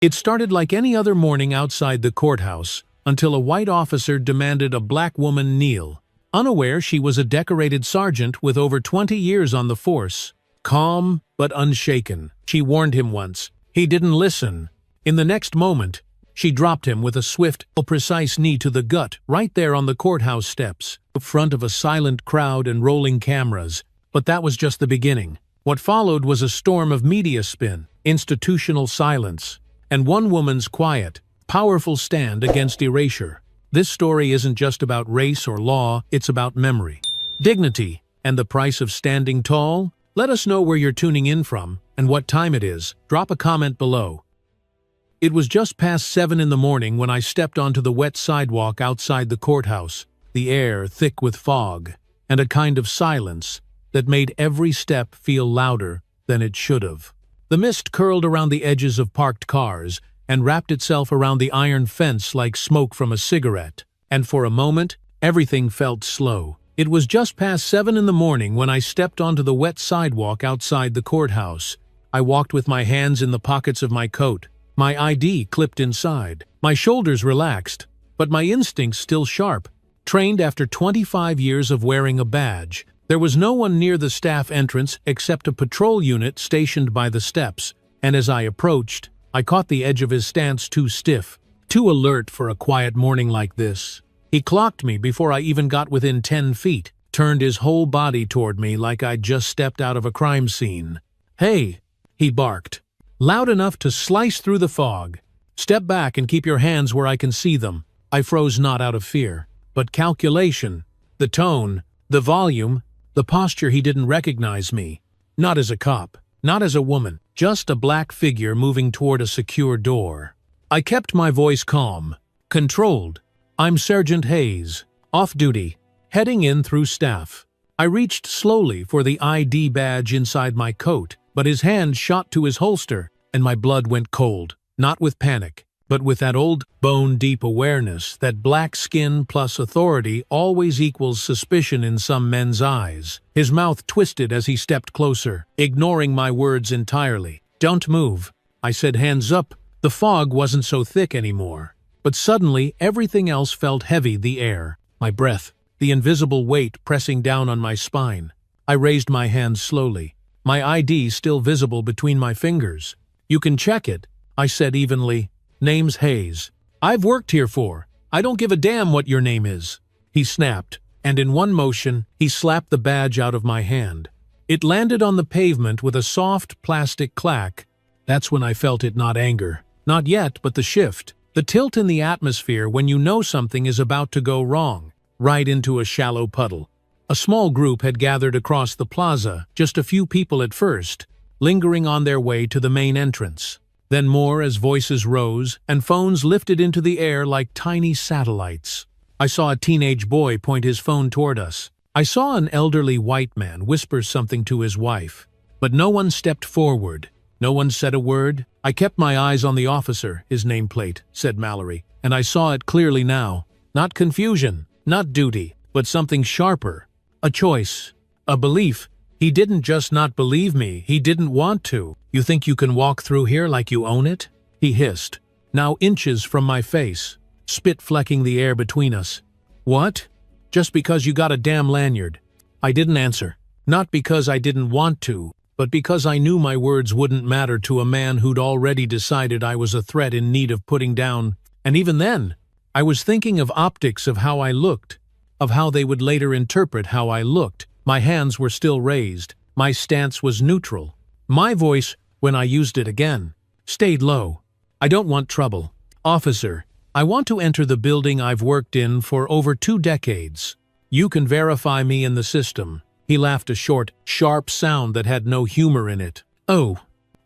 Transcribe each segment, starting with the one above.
It started like any other morning outside the courthouse, until a white officer demanded a black woman kneel. Unaware she was a decorated sergeant with over 20 years on the force. Calm, but unshaken. She warned him once. He didn't listen. In the next moment, she dropped him with a swift, precise knee to the gut, right there on the courthouse steps, in front of a silent crowd and rolling cameras. But that was just the beginning. What followed was a storm of media spin, institutional silence, and one woman's quiet, powerful stand against erasure. This story isn't just about race or law, it's about memory, dignity, and the price of standing tall. Let us know where you're tuning in from and what time it is. Drop a comment below. It was just past 7 in the morning when I stepped onto the wet sidewalk outside the courthouse, the air thick with fog, and a kind of silence that made every step feel louder than it should have. The mist curled around the edges of parked cars and wrapped itself around the iron fence like smoke from a cigarette, and for a moment, everything felt slow. It was just past 7 in the morning when I stepped onto the wet sidewalk outside the courthouse. I walked with my hands in the pockets of my coat, my ID clipped inside, my shoulders relaxed, but my instincts still sharp, trained after 25 years of wearing a badge. There was no one near the staff entrance except a patrol unit stationed by the steps, and as I approached, I caught the edge of his stance too stiff, too alert for a quiet morning like this. He clocked me before I even got within 10 feet, turned his whole body toward me like I'd just stepped out of a crime scene. "Hey," he barked, loud enough to slice through the fog. "Step back and keep your hands where I can see them." I froze, not out of fear, but calculation. The tone, the volume, the posture. He didn't recognize me. Not as a cop, not as a woman, just a black figure moving toward a secure door. I kept my voice calm, controlled. "I'm Sergeant Hayes, off duty, heading in through staff." I reached slowly for the ID badge inside my coat, but his hand shot to his holster, and my blood went cold, not with panic, but with that old, bone-deep awareness that black skin plus authority always equals suspicion in some men's eyes. His mouth twisted as he stepped closer, ignoring my words entirely. "Don't move," I said, hands up. The fog wasn't so thick anymore. But suddenly, everything else felt heavy, the air, my breath, the invisible weight pressing down on my spine. I raised my hands slowly, my ID still visible between my fingers. "You can check it," I said evenly. "Name's Hayes. I've worked here for. I don't give a damn what your name is." He snapped, and in one motion, he slapped the badge out of my hand. It landed on the pavement with a soft plastic clack. That's when I felt it, not anger. Not yet, but the shift. The tilt in the atmosphere when you know something is about to go wrong, right into a shallow puddle. A small group had gathered across the plaza, just a few people at first, lingering on their way to the main entrance. Then more as voices rose and phones lifted into the air like tiny satellites. I saw a teenage boy point his phone toward us. I saw an elderly white man whisper something to his wife. But no one stepped forward. No one said a word. I kept my eyes on the officer. "His nameplate," said Mallory, and I saw it clearly now. Not confusion, not duty, but something sharper. A choice, a belief. He didn't just not believe me, he didn't want to. "You think you can walk through here like you own it?" he hissed, now inches from my face, spit flecking the air between us. "What? Just because you got a damn lanyard." I didn't answer, not because I didn't want to, but because I knew my words wouldn't matter to a man who'd already decided I was a threat in need of putting down. And even then, I was thinking of optics, of how I looked, of how they would later interpret how I looked. My hands were still raised. My stance was neutral. My voice, when I used it again, stayed low. "I don't want trouble. Officer, I want to enter the building I've worked in for over 2 decades. You can verify me in the system." He laughed, a short, sharp sound that had no humor in it. "Oh,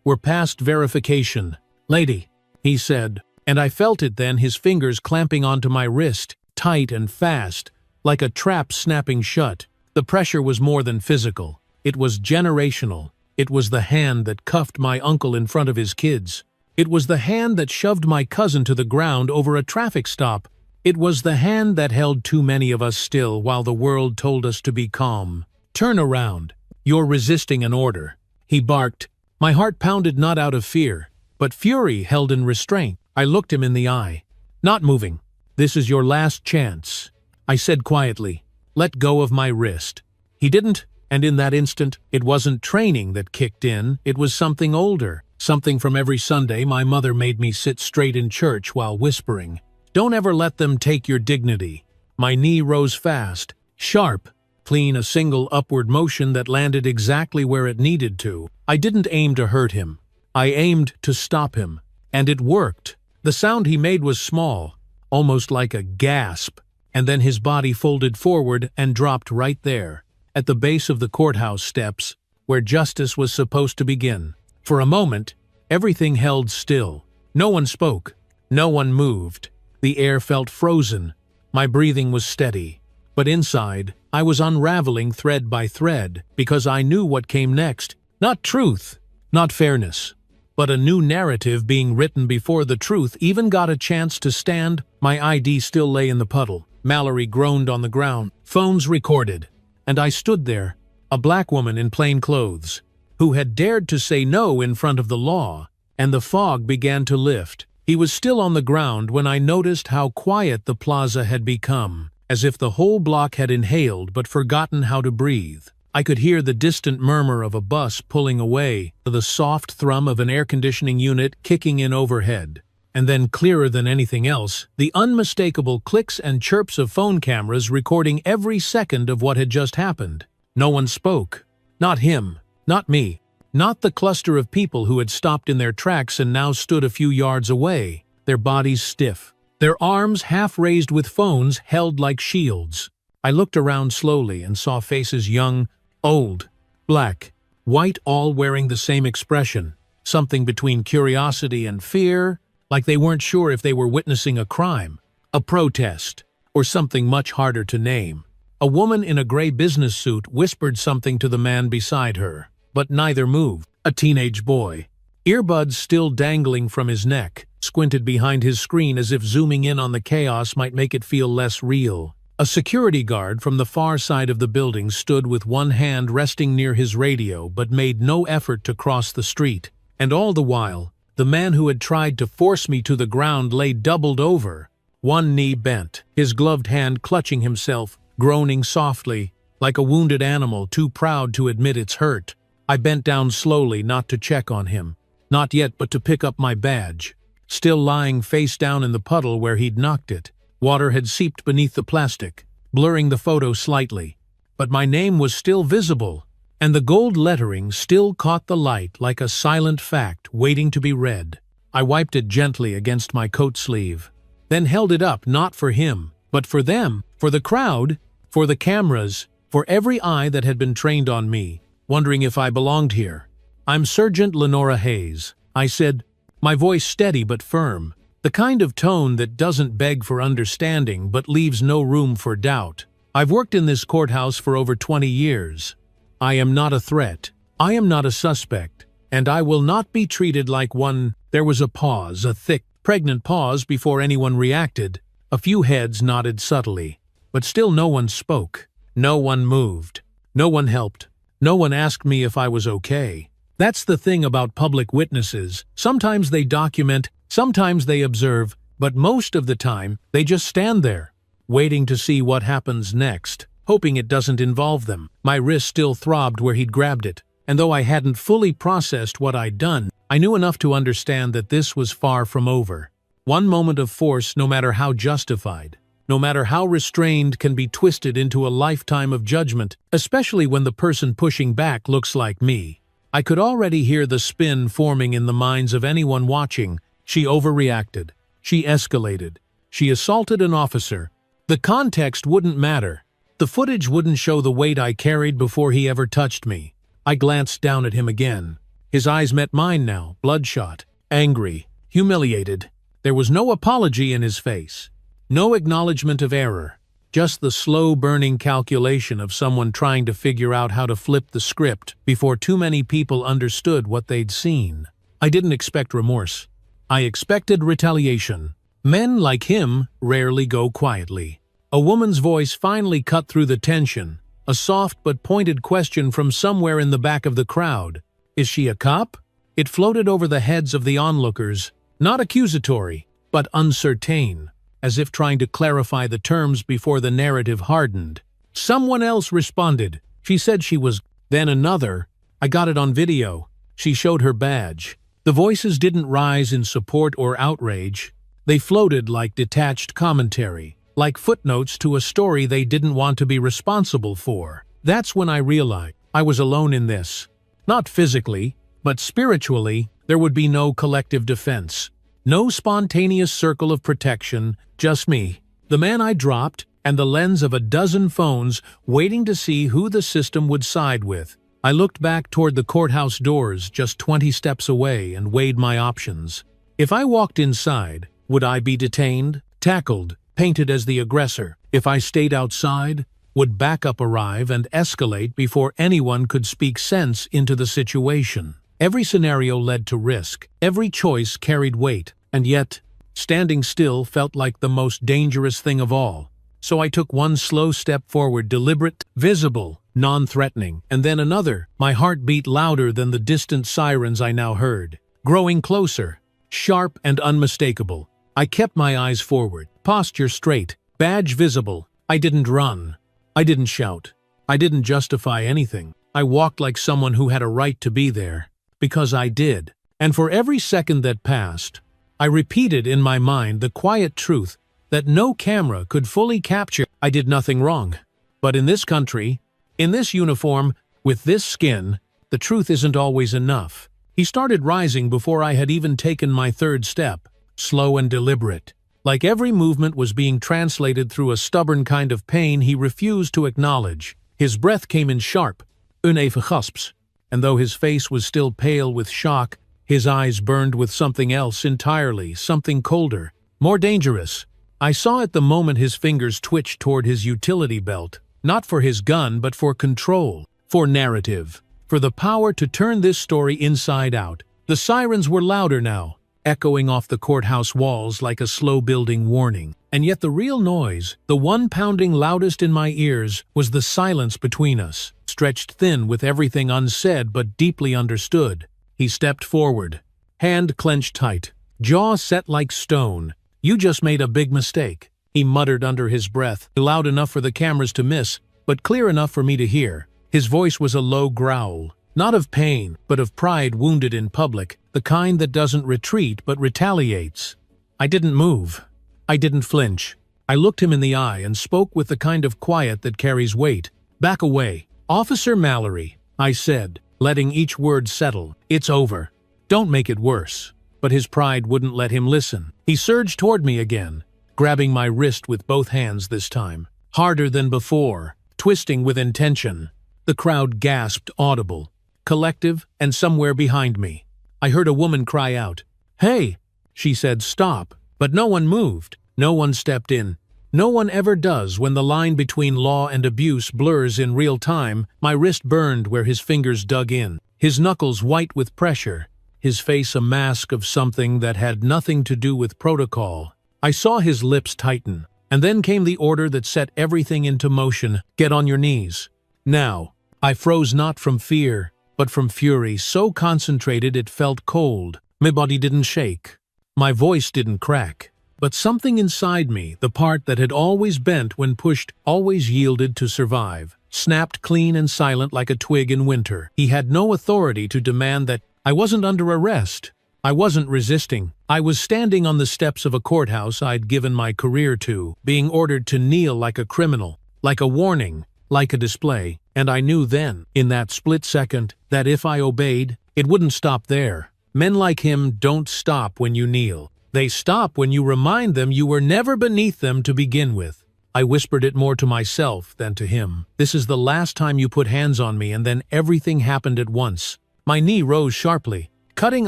we're past verification, lady," he said, and I felt it then, his fingers clamping onto my wrist, tight and fast, like a trap snapping shut. The pressure was more than physical. It was generational. It was the hand that cuffed my uncle in front of his kids. It was the hand that shoved my cousin to the ground over a traffic stop. It was the hand that held too many of us still while the world told us to be calm. "Turn around. You're resisting an order," he barked. My heart pounded, not out of fear, but fury held in restraint. I looked him in the eye. "Not moving. This is your last chance," I said quietly. "Let go of my wrist." He didn't, and in that instant, it wasn't training that kicked in, it was something older. Something from every Sunday my mother made me sit straight in church while whispering, "Don't ever let them take your dignity." My knee rose fast, sharp, clean, a single upward motion that landed exactly where it needed to. I didn't aim to hurt him. I aimed to stop him. And it worked. The sound he made was small, almost like a gasp, and then his body folded forward and dropped right there, at the base of the courthouse steps, where justice was supposed to begin. For a moment, everything held still. No one spoke. No one moved. The air felt frozen. My breathing was steady. But inside, I was unraveling thread by thread, because I knew what came next. Not truth, not fairness, but a new narrative being written before the truth even got a chance to stand. My ID still lay in the puddle. Mallory groaned on the ground. Phones recorded. And I stood there, a black woman in plain clothes, who had dared to say no in front of the law, and the fog began to lift. He was still on the ground when I noticed how quiet the plaza had become, as if the whole block had inhaled but forgotten how to breathe. I could hear the distant murmur of a bus pulling away, the soft thrum of an air conditioning unit kicking in overhead. And then, clearer than anything else, the unmistakable clicks and chirps of phone cameras recording every second of what had just happened. No one spoke. Not him. Not me. Not the cluster of people who had stopped in their tracks and now stood a few yards away, their bodies stiff, their arms half raised with phones held like shields. I looked around slowly and saw faces young, old, black, white, all wearing the same expression, something between curiosity and fear, like they weren't sure if they were witnessing a crime, a protest, or something much harder to name. A woman in a gray business suit whispered something to the man beside her, but neither moved. A teenage boy, earbuds still dangling from his neck, squinted behind his screen as if zooming in on the chaos might make it feel less real. A security guard from the far side of the building stood with one hand resting near his radio but made no effort to cross the street. And all the while, the man who had tried to force me to the ground lay doubled over, one knee bent, his gloved hand clutching himself, groaning softly, like a wounded animal too proud to admit its hurt. I bent down slowly, not to check on him, not yet, but to pick up my badge, still lying face down in the puddle where he'd knocked it. Water had seeped beneath the plastic, blurring the photo slightly, but my name was still visible, and the gold lettering still caught the light like a silent fact waiting to be read. I wiped it gently against my coat sleeve, then held it up, not for him, but for them, for the crowd, for the cameras, for every eye that had been trained on me, wondering if I belonged here. "I'm Sergeant Lenora Hayes," I said, my voice steady but firm, the kind of tone that doesn't beg for understanding but leaves no room for doubt. "I've worked in this courthouse for over 20 years. I am not a threat. I am not a suspect, and I will not be treated like one." There was a pause, a thick, pregnant pause before anyone reacted. A few heads nodded subtly, but still no one spoke. No one moved. No one helped. No one asked me if I was okay. That's the thing about public witnesses. Sometimes they document, sometimes they observe, but most of the time they just stand there, waiting to see what happens next, hoping it doesn't involve them. My wrist still throbbed where he'd grabbed it, and though I hadn't fully processed what I'd done, I knew enough to understand that this was far from over. One moment of force, no matter how justified, no matter how restrained, can be twisted into a lifetime of judgment, especially when the person pushing back looks like me. I could already hear the spin forming in the minds of anyone watching. She overreacted. She escalated. She assaulted an officer. The context wouldn't matter. The footage wouldn't show the weight I carried before he ever touched me. I glanced down at him again. His eyes met mine now, bloodshot, angry, humiliated. There was no apology in his face. No acknowledgement of error, just the slow-burning calculation of someone trying to figure out how to flip the script before too many people understood what they'd seen. I didn't expect remorse. I expected retaliation. Men like him rarely go quietly. A woman's voice finally cut through the tension, a soft but pointed question from somewhere in the back of the crowd. "Is she a cop?" It floated over the heads of the onlookers, not accusatory, but uncertain, as if trying to clarify the terms before the narrative hardened. Someone else responded. She said she was. Then another. I got it on video. She showed her badge. The voices didn't rise in support or outrage. They floated like detached commentary, like footnotes to a story they didn't want to be responsible for. That's when I realized I was alone in this. Not physically, but spiritually, there would be no collective defense. No spontaneous circle of protection, just me, the man I dropped, and the lens of a dozen phones waiting to see who the system would side with. I looked back toward the courthouse doors just 20 steps away and weighed my options. If I walked inside, would I be detained, tackled, painted as the aggressor? If I stayed outside, would backup arrive and escalate before anyone could speak sense into the situation? Every scenario led to risk. Every choice carried weight. And yet, standing still felt like the most dangerous thing of all. So I took one slow step forward, deliberate, visible, non-threatening, and then another. My heart beat louder than the distant sirens I now heard, growing closer, sharp and unmistakable. I kept my eyes forward, posture straight, badge visible. I didn't run. I didn't shout. I didn't justify anything. I walked like someone who had a right to be there, because I did. And for every second that passed, I repeated in my mind the quiet truth that no camera could fully capture. I did nothing wrong. But in this country, in this uniform, with this skin, the truth isn't always enough. He started rising before I had even taken my third step, slow and deliberate. Like every movement was being translated through a stubborn kind of pain he refused to acknowledge. His breath came in sharp, uneven gasps, and though his face was still pale with shock, his eyes burned with something else entirely, something colder, more dangerous. I saw it the moment his fingers twitched toward his utility belt, not for his gun but for control, for narrative, for the power to turn this story inside out. The sirens were louder now, echoing off the courthouse walls like a slow-building warning. And yet the real noise, the one pounding loudest in my ears, was the silence between us, stretched thin with everything unsaid but deeply understood. He stepped forward, hand clenched tight, jaw set like stone. "You just made a big mistake," he muttered under his breath, loud enough for the cameras to miss, but clear enough for me to hear. His voice was a low growl, not of pain, but of pride wounded in public, the kind that doesn't retreat but retaliates. I didn't move. I didn't flinch. I looked him in the eye and spoke with the kind of quiet that carries weight. "Back away. Officer Mallory," I said, letting each word settle. "It's over. Don't make it worse." But his pride wouldn't let him listen. He surged toward me again, grabbing my wrist with both hands this time, harder than before, twisting with intention. The crowd gasped, audible, collective, and somewhere behind me, I heard a woman cry out. "Hey!" She said, "Stop." But no one moved. No one stepped in. No one ever does when the line between law and abuse blurs in real time. My wrist burned where his fingers dug in, his knuckles white with pressure, his face a mask of something that had nothing to do with protocol. I saw his lips tighten, and then came the order that set everything into motion. "Get on your knees." Now. I froze not from fear, but from fury, so concentrated it felt cold. My body didn't shake. My voice didn't crack. But something inside me, the part that had always bent when pushed, always yielded to survive, snapped clean and silent like a twig in winter. He had no authority to demand that. I wasn't under arrest. I wasn't resisting. I was standing on the steps of a courthouse I'd given my career to, being ordered to kneel like a criminal, like a warning, like a display. And I knew then, in that split second, that if I obeyed, it wouldn't stop there. Men like him don't stop when you kneel. They stop when you remind them you were never beneath them to begin with. I whispered it more to myself than to him. "This is the last time you put hands on me," and then everything happened at once. My knee rose sharply, cutting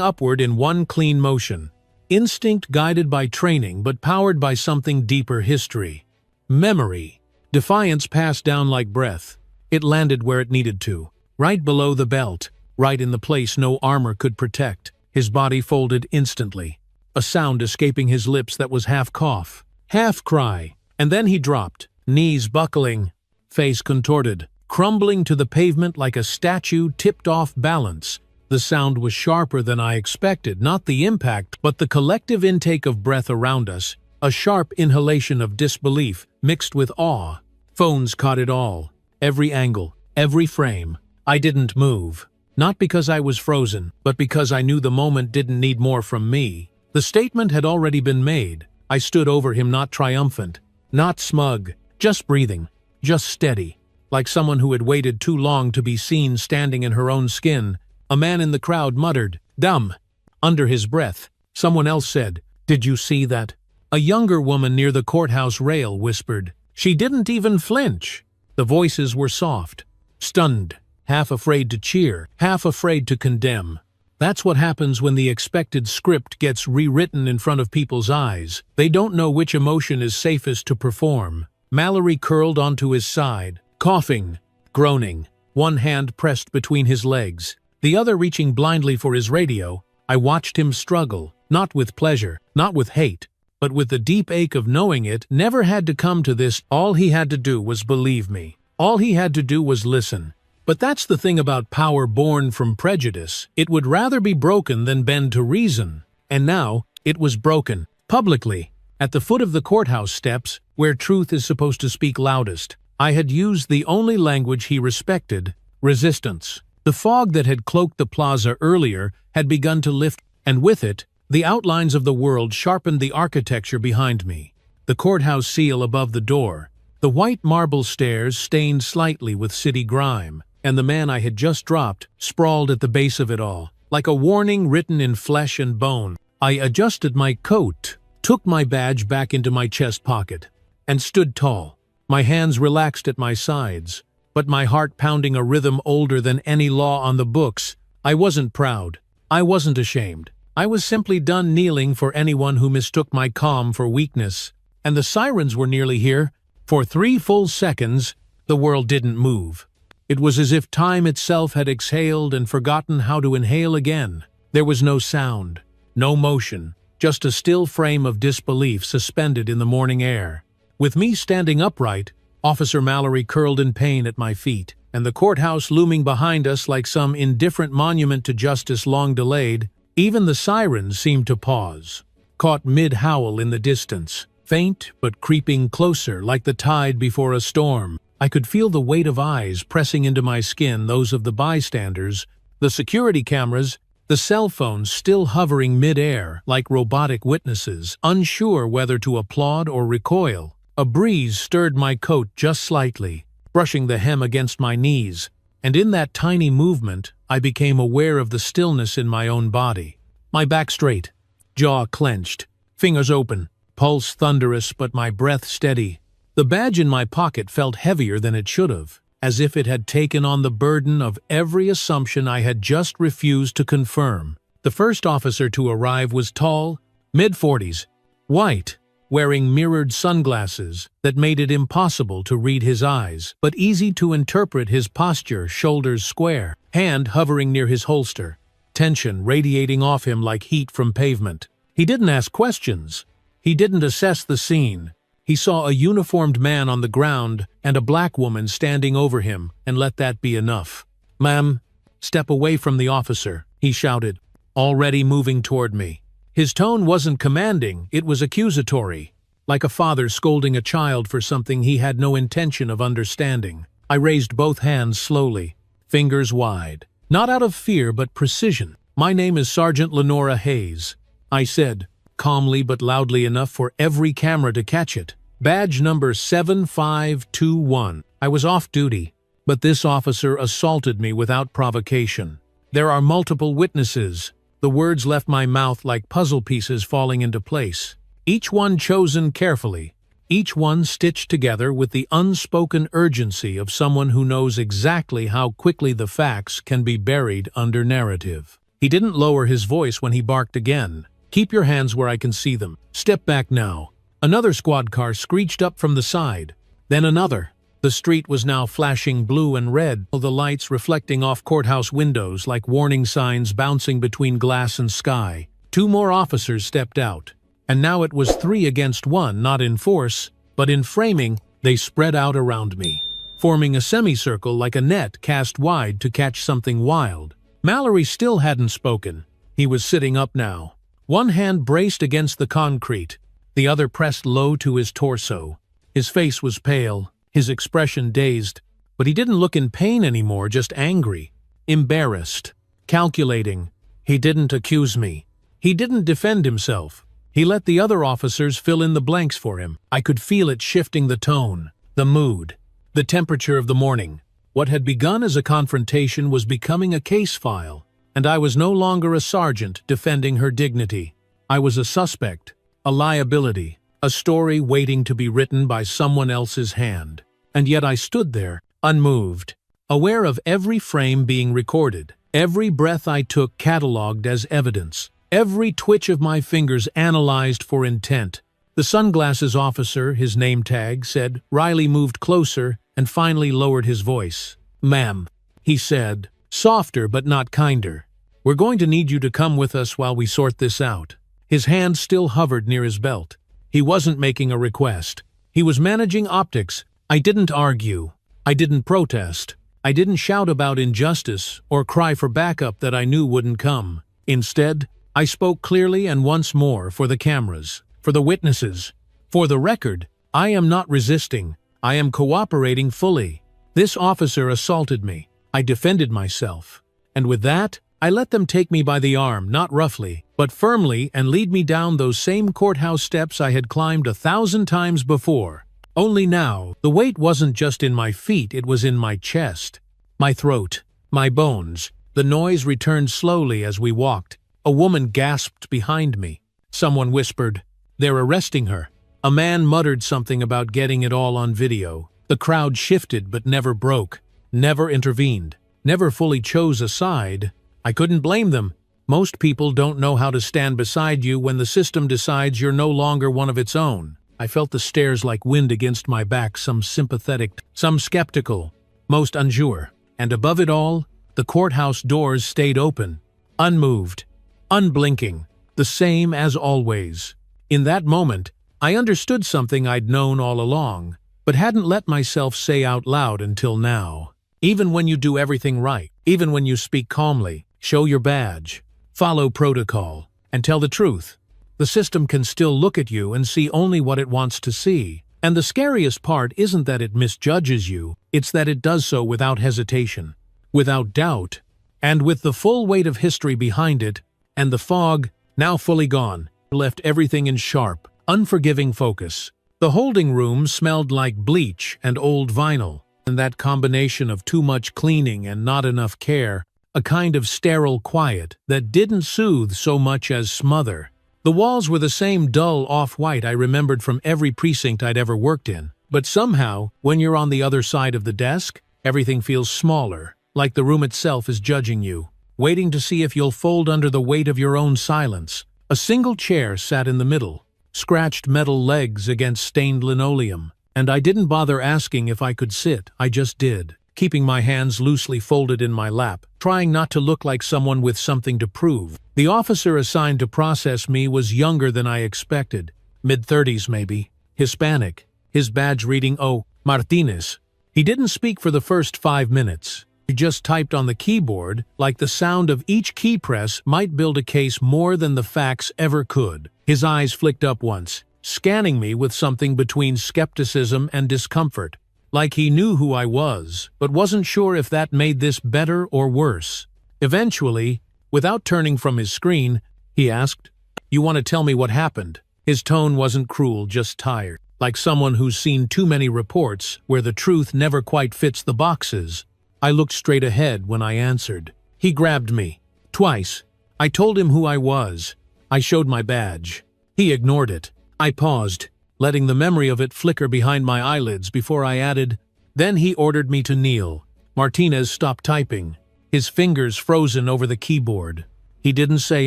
upward in one clean motion. Instinct guided by training but powered by something deeper: history. Memory. Defiance passed down like breath. It landed where it needed to, right below the belt, right in the place no armor could protect. His body folded instantly, a sound escaping his lips that was half cough, half cry, and then he dropped, knees buckling, face contorted, crumbling to the pavement like a statue tipped off balance. The sound was sharper than I expected, not the impact, but the collective intake of breath around us, a sharp inhalation of disbelief mixed with awe. Phones caught it all. Every angle, every frame. I didn't move. Not because I was frozen, but because I knew the moment didn't need more from me. The statement had already been made. I stood over him, not triumphant, not smug, just breathing, just steady, like someone who had waited too long to be seen standing in her own skin. A man in the crowd muttered, "Dumb." Under his breath, someone else said, "Did you see that?" A younger woman near the courthouse rail whispered, "She didn't even flinch." The voices were soft, stunned, half afraid to cheer, half afraid to condemn. That's what happens when the expected script gets rewritten in front of people's eyes. They don't know which emotion is safest to perform. Mallory curled onto his side, coughing, groaning, one hand pressed between his legs, the other reaching blindly for his radio. I watched him struggle, not with pleasure, not with hate, but with the deep ache of knowing it never had to come to this. All he had to do was believe me. All he had to do was listen. But that's the thing about power born from prejudice. It would rather be broken than bend to reason. And now, it was broken, publicly, at the foot of the courthouse steps, where truth is supposed to speak loudest. I had used the only language he respected, resistance. The fog that had cloaked the plaza earlier had begun to lift, and with it, the outlines of the world sharpened the architecture behind me. The courthouse seal above the door, the white marble stairs stained slightly with city grime, and the man I had just dropped sprawled at the base of it all, like a warning written in flesh and bone. I adjusted my coat, took my badge back into my chest pocket, and stood tall, my hands relaxed at my sides, but my heart pounding a rhythm older than any law on the books. I wasn't proud. I wasn't ashamed. I was simply done kneeling for anyone who mistook my calm for weakness. And the sirens were nearly here. For 3 full seconds, the world didn't move. It was as if time itself had exhaled and forgotten how to inhale again. There was no sound, no motion, just a still frame of disbelief suspended in the morning air. With me standing upright, Officer Mallory curled in pain at my feet, and the courthouse looming behind us like some indifferent monument to justice long delayed. Even the sirens seemed to pause, caught mid-howl in the distance, faint but creeping closer like the tide before a storm. I could feel the weight of eyes pressing into my skin, those of the bystanders, the security cameras, the cell phones still hovering mid-air like robotic witnesses, unsure whether to applaud or recoil. A breeze stirred my coat just slightly, brushing the hem against my knees, and in that tiny movement, I became aware of the stillness in my own body. My back straight, jaw clenched, fingers open, pulse thunderous but my breath steady. The badge in my pocket felt heavier than it should have, as if it had taken on the burden of every assumption I had just refused to confirm. The first officer to arrive was tall, mid-40s, white, wearing mirrored sunglasses that made it impossible to read his eyes, but easy to interpret his posture, shoulders square, hand hovering near his holster, tension radiating off him like heat from pavement. He didn't ask questions. He didn't assess the scene. He saw a uniformed man on the ground and a black woman standing over him, and let that be enough. "Ma'am, step away from the officer," he shouted, already moving toward me. His tone wasn't commanding, it was accusatory, like a father scolding a child for something he had no intention of understanding. I raised both hands slowly, fingers wide, not out of fear but precision. "My name is Sergeant Lenora Hayes," I said, calmly but loudly enough for every camera to catch it. "Badge number 7521. I was off duty, but this officer assaulted me without provocation. There are multiple witnesses." The words left my mouth like puzzle pieces falling into place, each one chosen carefully, each one stitched together with the unspoken urgency of someone who knows exactly how quickly the facts can be buried under narrative. He didn't lower his voice when he barked again. "Keep your hands where I can see them. Step back now." Another squad car screeched up from the side, then another. The street was now flashing blue and red, the lights reflecting off courthouse windows like warning signs bouncing between glass and sky. 2 more officers stepped out, and now it was 3 against 1, not in force, but in framing. They spread out around me, forming a semicircle like a net cast wide to catch something wild. Mallory still hadn't spoken. He was sitting up now. One hand braced against the concrete, the other pressed low to his torso. His face was pale, his expression dazed, but he didn't look in pain anymore, just angry, embarrassed, calculating. He didn't accuse me. He didn't defend himself. He let the other officers fill in the blanks for him. I could feel it shifting the tone, the mood, the temperature of the morning. What had begun as a confrontation was becoming a case file, and I was no longer a sergeant defending her dignity. I was a suspect, a liability, a story waiting to be written by someone else's hand. And yet I stood there, unmoved, aware of every frame being recorded, every breath I took catalogued as evidence, every twitch of my fingers analyzed for intent. The sunglasses officer, his name tag, said. Riley moved closer and finally lowered his voice. "Ma'am," he said, softer but not kinder. "We're going to need you to come with us while we sort this out." His hand still hovered near his belt. He wasn't making a request. He was managing optics. I didn't argue. I didn't protest. I didn't shout about injustice or cry for backup that I knew wouldn't come. Instead, I spoke clearly and once more for the cameras, for the witnesses. For the record, I am not resisting. I am cooperating fully. This officer assaulted me. I defended myself. And with that, I let them take me by the arm, not roughly, but firmly, and lead me down those same courthouse steps I had climbed 1,000 times before. Only now, the weight wasn't just in my feet, it was in my chest, my throat, my bones. The noise returned slowly as we walked. A woman gasped behind me. Someone whispered, "They're arresting her." A man muttered something about getting it all on video. The crowd shifted but never broke, never intervened, never fully chose a side. I couldn't blame them. Most people don't know how to stand beside you when the system decides you're no longer one of its own. I felt the stares like wind against my back, some sympathetic, some skeptical, most unsure. And above it all, the courthouse doors stayed open, unmoved, unblinking, the same as always. In that moment, I understood something I'd known all along, but hadn't let myself say out loud until now. Even when you do everything right, even when you speak calmly, show your badge, follow protocol, and tell the truth, the system can still look at you and see only what it wants to see. And the scariest part isn't that it misjudges you, it's that it does so without hesitation, without doubt, and with the full weight of history behind it, and the fog, now fully gone, left everything in sharp, unforgiving focus. The holding room smelled like bleach and old vinyl, and that combination of too much cleaning and not enough care, a kind of sterile quiet that didn't soothe so much as smother. The walls were the same dull off-white I remembered from every precinct I'd ever worked in, but somehow, when you're on the other side of the desk, everything feels smaller, like the room itself is judging you, waiting to see if you'll fold under the weight of your own silence. A single chair sat in the middle, scratched metal legs against stained linoleum, and I didn't bother asking if I could sit, I just did, keeping my hands loosely folded in my lap, trying not to look like someone with something to prove. The officer assigned to process me was younger than I expected, mid-30s maybe, Hispanic, his badge reading O. Martinez. He didn't speak for the first 5 minutes. He just typed on the keyboard, like the sound of each key press might build a case more than the facts ever could. His eyes flicked up once, scanning me with something between skepticism and discomfort, like he knew who I was, but wasn't sure if that made this better or worse. Eventually, without turning from his screen, he asked, "You want to tell me what happened?" His tone wasn't cruel, just tired, like someone who's seen too many reports where the truth never quite fits the boxes. I looked straight ahead when I answered. He grabbed me. Twice. I told him who I was. I showed my badge. He ignored it. I paused, letting the memory of it flicker behind my eyelids before I added, "Then he ordered me to kneel." Martinez stopped typing, his fingers frozen over the keyboard. He didn't say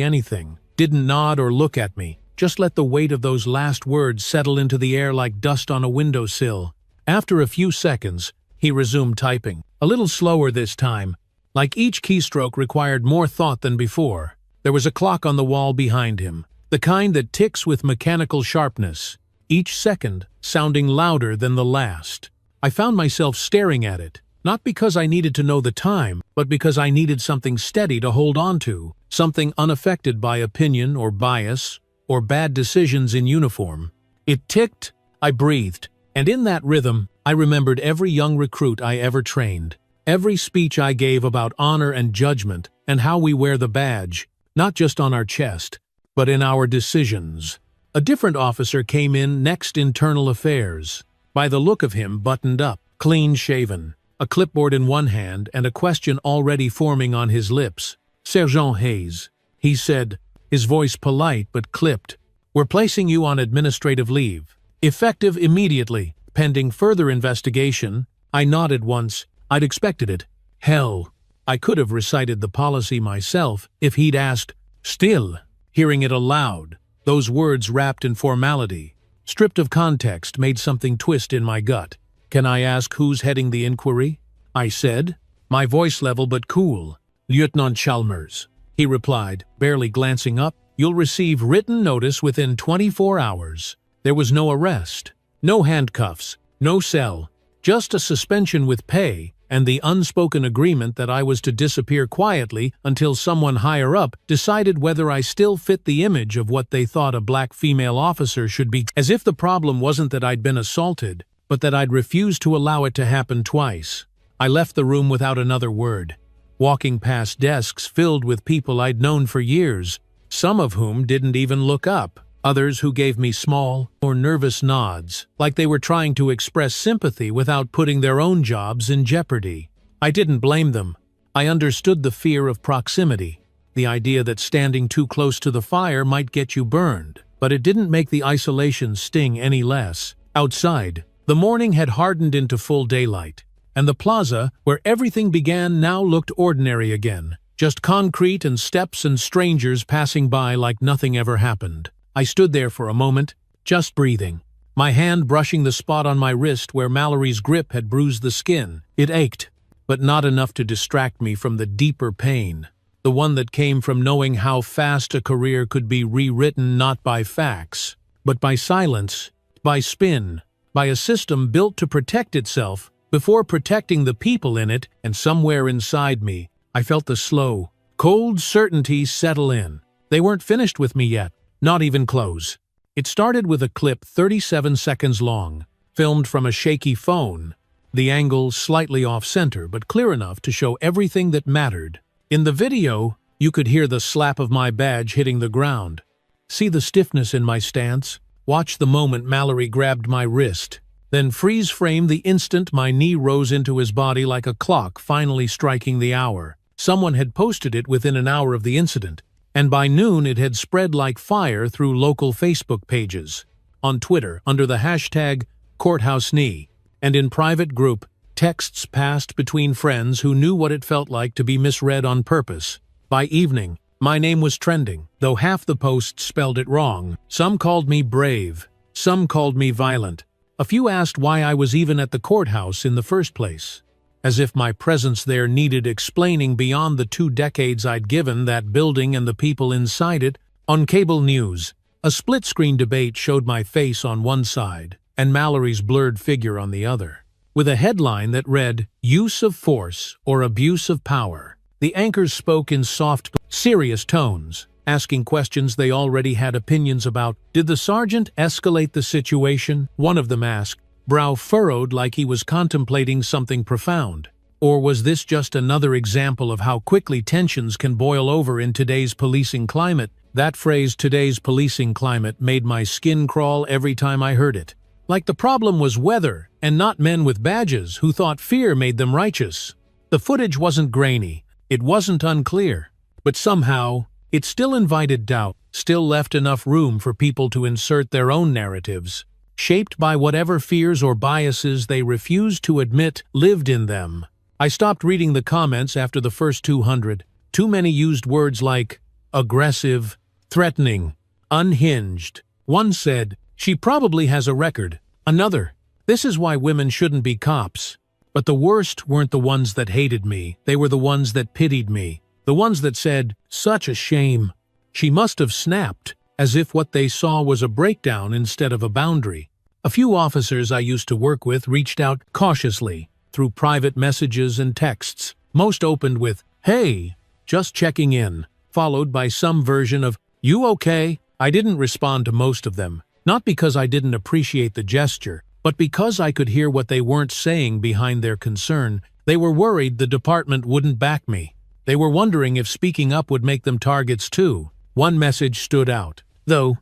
anything, didn't nod or look at me, just let the weight of those last words settle into the air like dust on a windowsill. After a few seconds, he resumed typing, a little slower this time, like each keystroke required more thought than before. There was a clock on the wall behind him, the kind that ticks with mechanical sharpness, each second sounding louder than the last. I found myself staring at it, Not because I needed to know the time, but because I needed something steady to hold on to, something unaffected by opinion or bias, or bad decisions in uniform. It ticked, I breathed, and in that rhythm, I remembered every young recruit I ever trained, every speech I gave about honor and judgment and how we wear the badge, not just on our chest, but in our decisions. A different officer came in next, Internal Affairs. By the look of him, buttoned up, clean-shaven, a clipboard in one hand and a question already forming on his lips. "Sergeant Hayes," he said, his voice polite but clipped, "we're placing you on administrative leave. Effective immediately, pending further investigation." I nodded once. I'd expected it. Hell, I could have recited the policy myself if he'd asked. Still, hearing it aloud, those words wrapped in formality, stripped of context, made something twist in my gut. "Can I ask who's heading the inquiry?" I said, my voice level but cool. "Lieutenant Chalmers," he replied, barely glancing up. "You'll receive written notice within 24 hours. There was no arrest, no handcuffs, no cell, just a suspension with pay and the unspoken agreement that I was to disappear quietly until someone higher up decided whether I still fit the image of what they thought a black female officer should be." As if the problem wasn't that I'd been assaulted, but that I'd refused to allow it to happen twice. I left the room without another word, walking past desks filled with people I'd known for years, some of whom didn't even look up, others who gave me small or nervous nods, like they were trying to express sympathy without putting their own jobs in jeopardy. I didn't blame them. I understood the fear of proximity, the idea that standing too close to the fire might get you burned, but it didn't make the isolation sting any less. Outside, the morning had hardened into full daylight, and the plaza, where everything began, now looked ordinary again, just concrete and steps and strangers passing by like nothing ever happened. I stood there for a moment, just breathing, my hand brushing the spot on my wrist where Mallory's grip had bruised the skin. It ached, but not enough to distract me from the deeper pain, the one that came from knowing how fast a career could be rewritten not by facts, but by silence, by spin, by a system built to protect itself before protecting the people in it. And somewhere inside me, I felt the slow, cold certainty settle in. They weren't finished with me yet. Not even close. It started with a clip 37 seconds long, filmed from a shaky phone, the angle slightly off-center but clear enough to show everything that mattered. In the video, you could hear the slap of my badge hitting the ground. See the stiffness in my stance? Watch the moment Mallory grabbed my wrist. Then freeze frame the instant my knee rose into his body like a clock finally striking the hour. Someone had posted it within an hour of the incident, and by noon it had spread like fire through local Facebook pages, on Twitter under the hashtag #CourthouseKnee, and in private group, texts passed between friends who knew what it felt like to be misread on purpose. By evening, my name was trending, though half the posts spelled it wrong. Some called me brave, some called me violent. A few asked why I was even at the courthouse in the first place, as if my presence there needed explaining beyond the 2 decades I'd given that building and the people inside it. On cable news, a split-screen debate showed my face on one side and Mallory's blurred figure on the other, with a headline that read, "Use of Force or Abuse of Power." The anchors spoke in soft, serious tones, asking questions they already had opinions about. Did the sergeant escalate the situation? One of them asked, brow furrowed like he was contemplating something profound. Or was this just another example of how quickly tensions can boil over in today's policing climate? That phrase, today's policing climate, made my skin crawl every time I heard it. Like the problem was weather, and not men with badges who thought fear made them righteous. The footage wasn't grainy, it wasn't unclear, but somehow, it still invited doubt, still left enough room for people to insert their own narratives, shaped by whatever fears or biases they refused to admit lived in them. I stopped reading the comments after the first 200. Too many used words like aggressive, threatening, unhinged. One said, "She probably has a record." Another, "This is why women shouldn't be cops." But the worst weren't the ones that hated me, they were the ones that pitied me. The ones that said, "Such a shame. She must have snapped," as if what they saw was a breakdown instead of a boundary. A few officers I used to work with reached out cautiously, through private messages and texts. Most opened with, "Hey, just checking in," followed by some version of, "You okay?" I didn't respond to most of them, not because I didn't appreciate the gesture, but because I could hear what they weren't saying behind their concern. They were worried the department wouldn't back me. They were wondering if speaking up would make them targets too. One message stood out, though.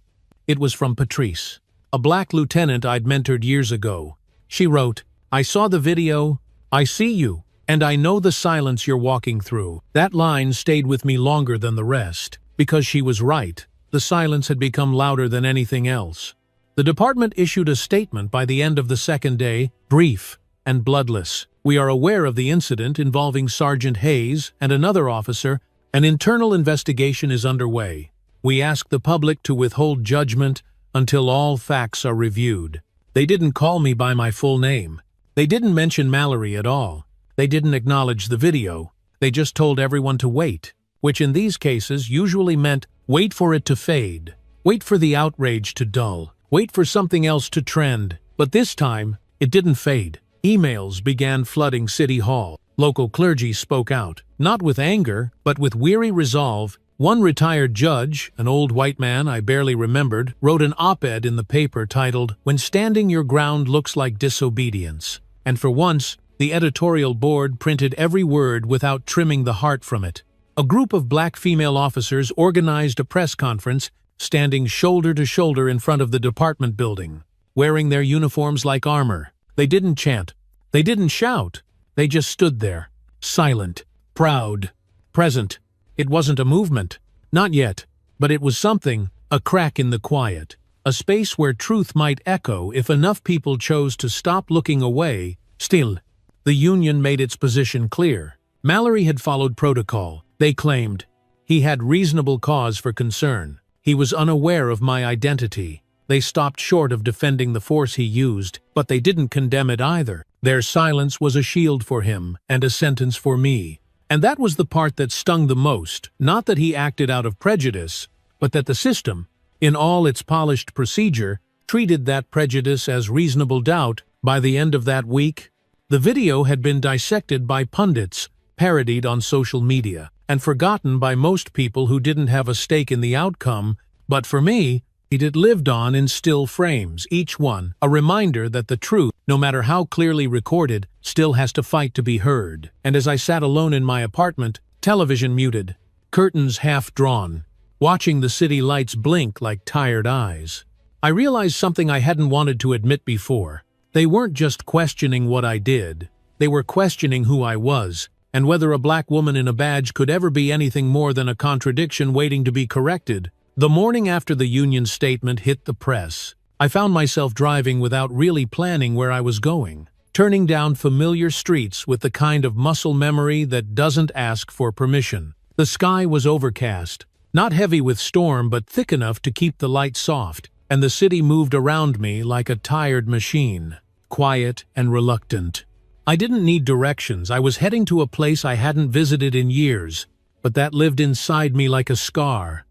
It was from Patrice, a black lieutenant I'd mentored years ago. She wrote, "I saw the video, I see you, and I know the silence you're walking through." That line stayed with me longer than the rest, because she was right. The silence had become louder than anything else. The department issued a statement by the end of the second day, brief and bloodless. "We are aware of the incident involving Sergeant Hayes and another officer. An internal investigation is underway. We ask the public to withhold judgment until all facts are reviewed." They didn't call me by my full name. They didn't mention Mallory at all. They didn't acknowledge the video. They just told everyone to wait, which in these cases usually meant wait for it to fade. Wait for the outrage to dull. Wait for something else to trend. But this time, it didn't fade. Emails began flooding City Hall. Local clergy spoke out, not with anger, but with weary resolve. One retired judge, an old white man I barely remembered, wrote an op-ed in the paper titled, "When Standing Your Ground Looks Like Disobedience." And for once, the editorial board printed every word without trimming the heart from it. A group of black female officers organized a press conference, standing shoulder to shoulder in front of the department building, wearing their uniforms like armor. They didn't chant. They didn't shout. They just stood there, silent, proud, present. It wasn't a movement. Not yet. But it was something, a crack in the quiet. A space where truth might echo if enough people chose to stop looking away. Still, the union made its position clear. Mallory had followed protocol, they claimed. He had reasonable cause for concern. He was unaware of my identity. They stopped short of defending the force he used, but they didn't condemn it either. Their silence was a shield for him and a sentence for me. And that was the part that stung the most, not that he acted out of prejudice, but that the system, in all its polished procedure, treated that prejudice as reasonable doubt. By the end of that week, the video had been dissected by pundits, parodied on social media, and forgotten by most people who didn't have a stake in the outcome. But for me, it had lived on in still frames, each one a reminder that the truth, no matter how clearly recorded, still has to fight to be heard. And as I sat alone in my apartment, television muted, curtains half drawn, watching the city lights blink like tired eyes, I realized something I hadn't wanted to admit before. They weren't just questioning what I did. They were questioning who I was, and whether a black woman in a badge could ever be anything more than a contradiction waiting to be corrected. The morning after the union statement hit the press, I found myself driving without really planning where I was going, turning down familiar streets with the kind of muscle memory that doesn't ask for permission. The sky was overcast, not heavy with storm but thick enough to keep the light soft, and the city moved around me like a tired machine, quiet and reluctant. I didn't need directions. I was heading to a place I hadn't visited in years, but that lived inside me like a scar.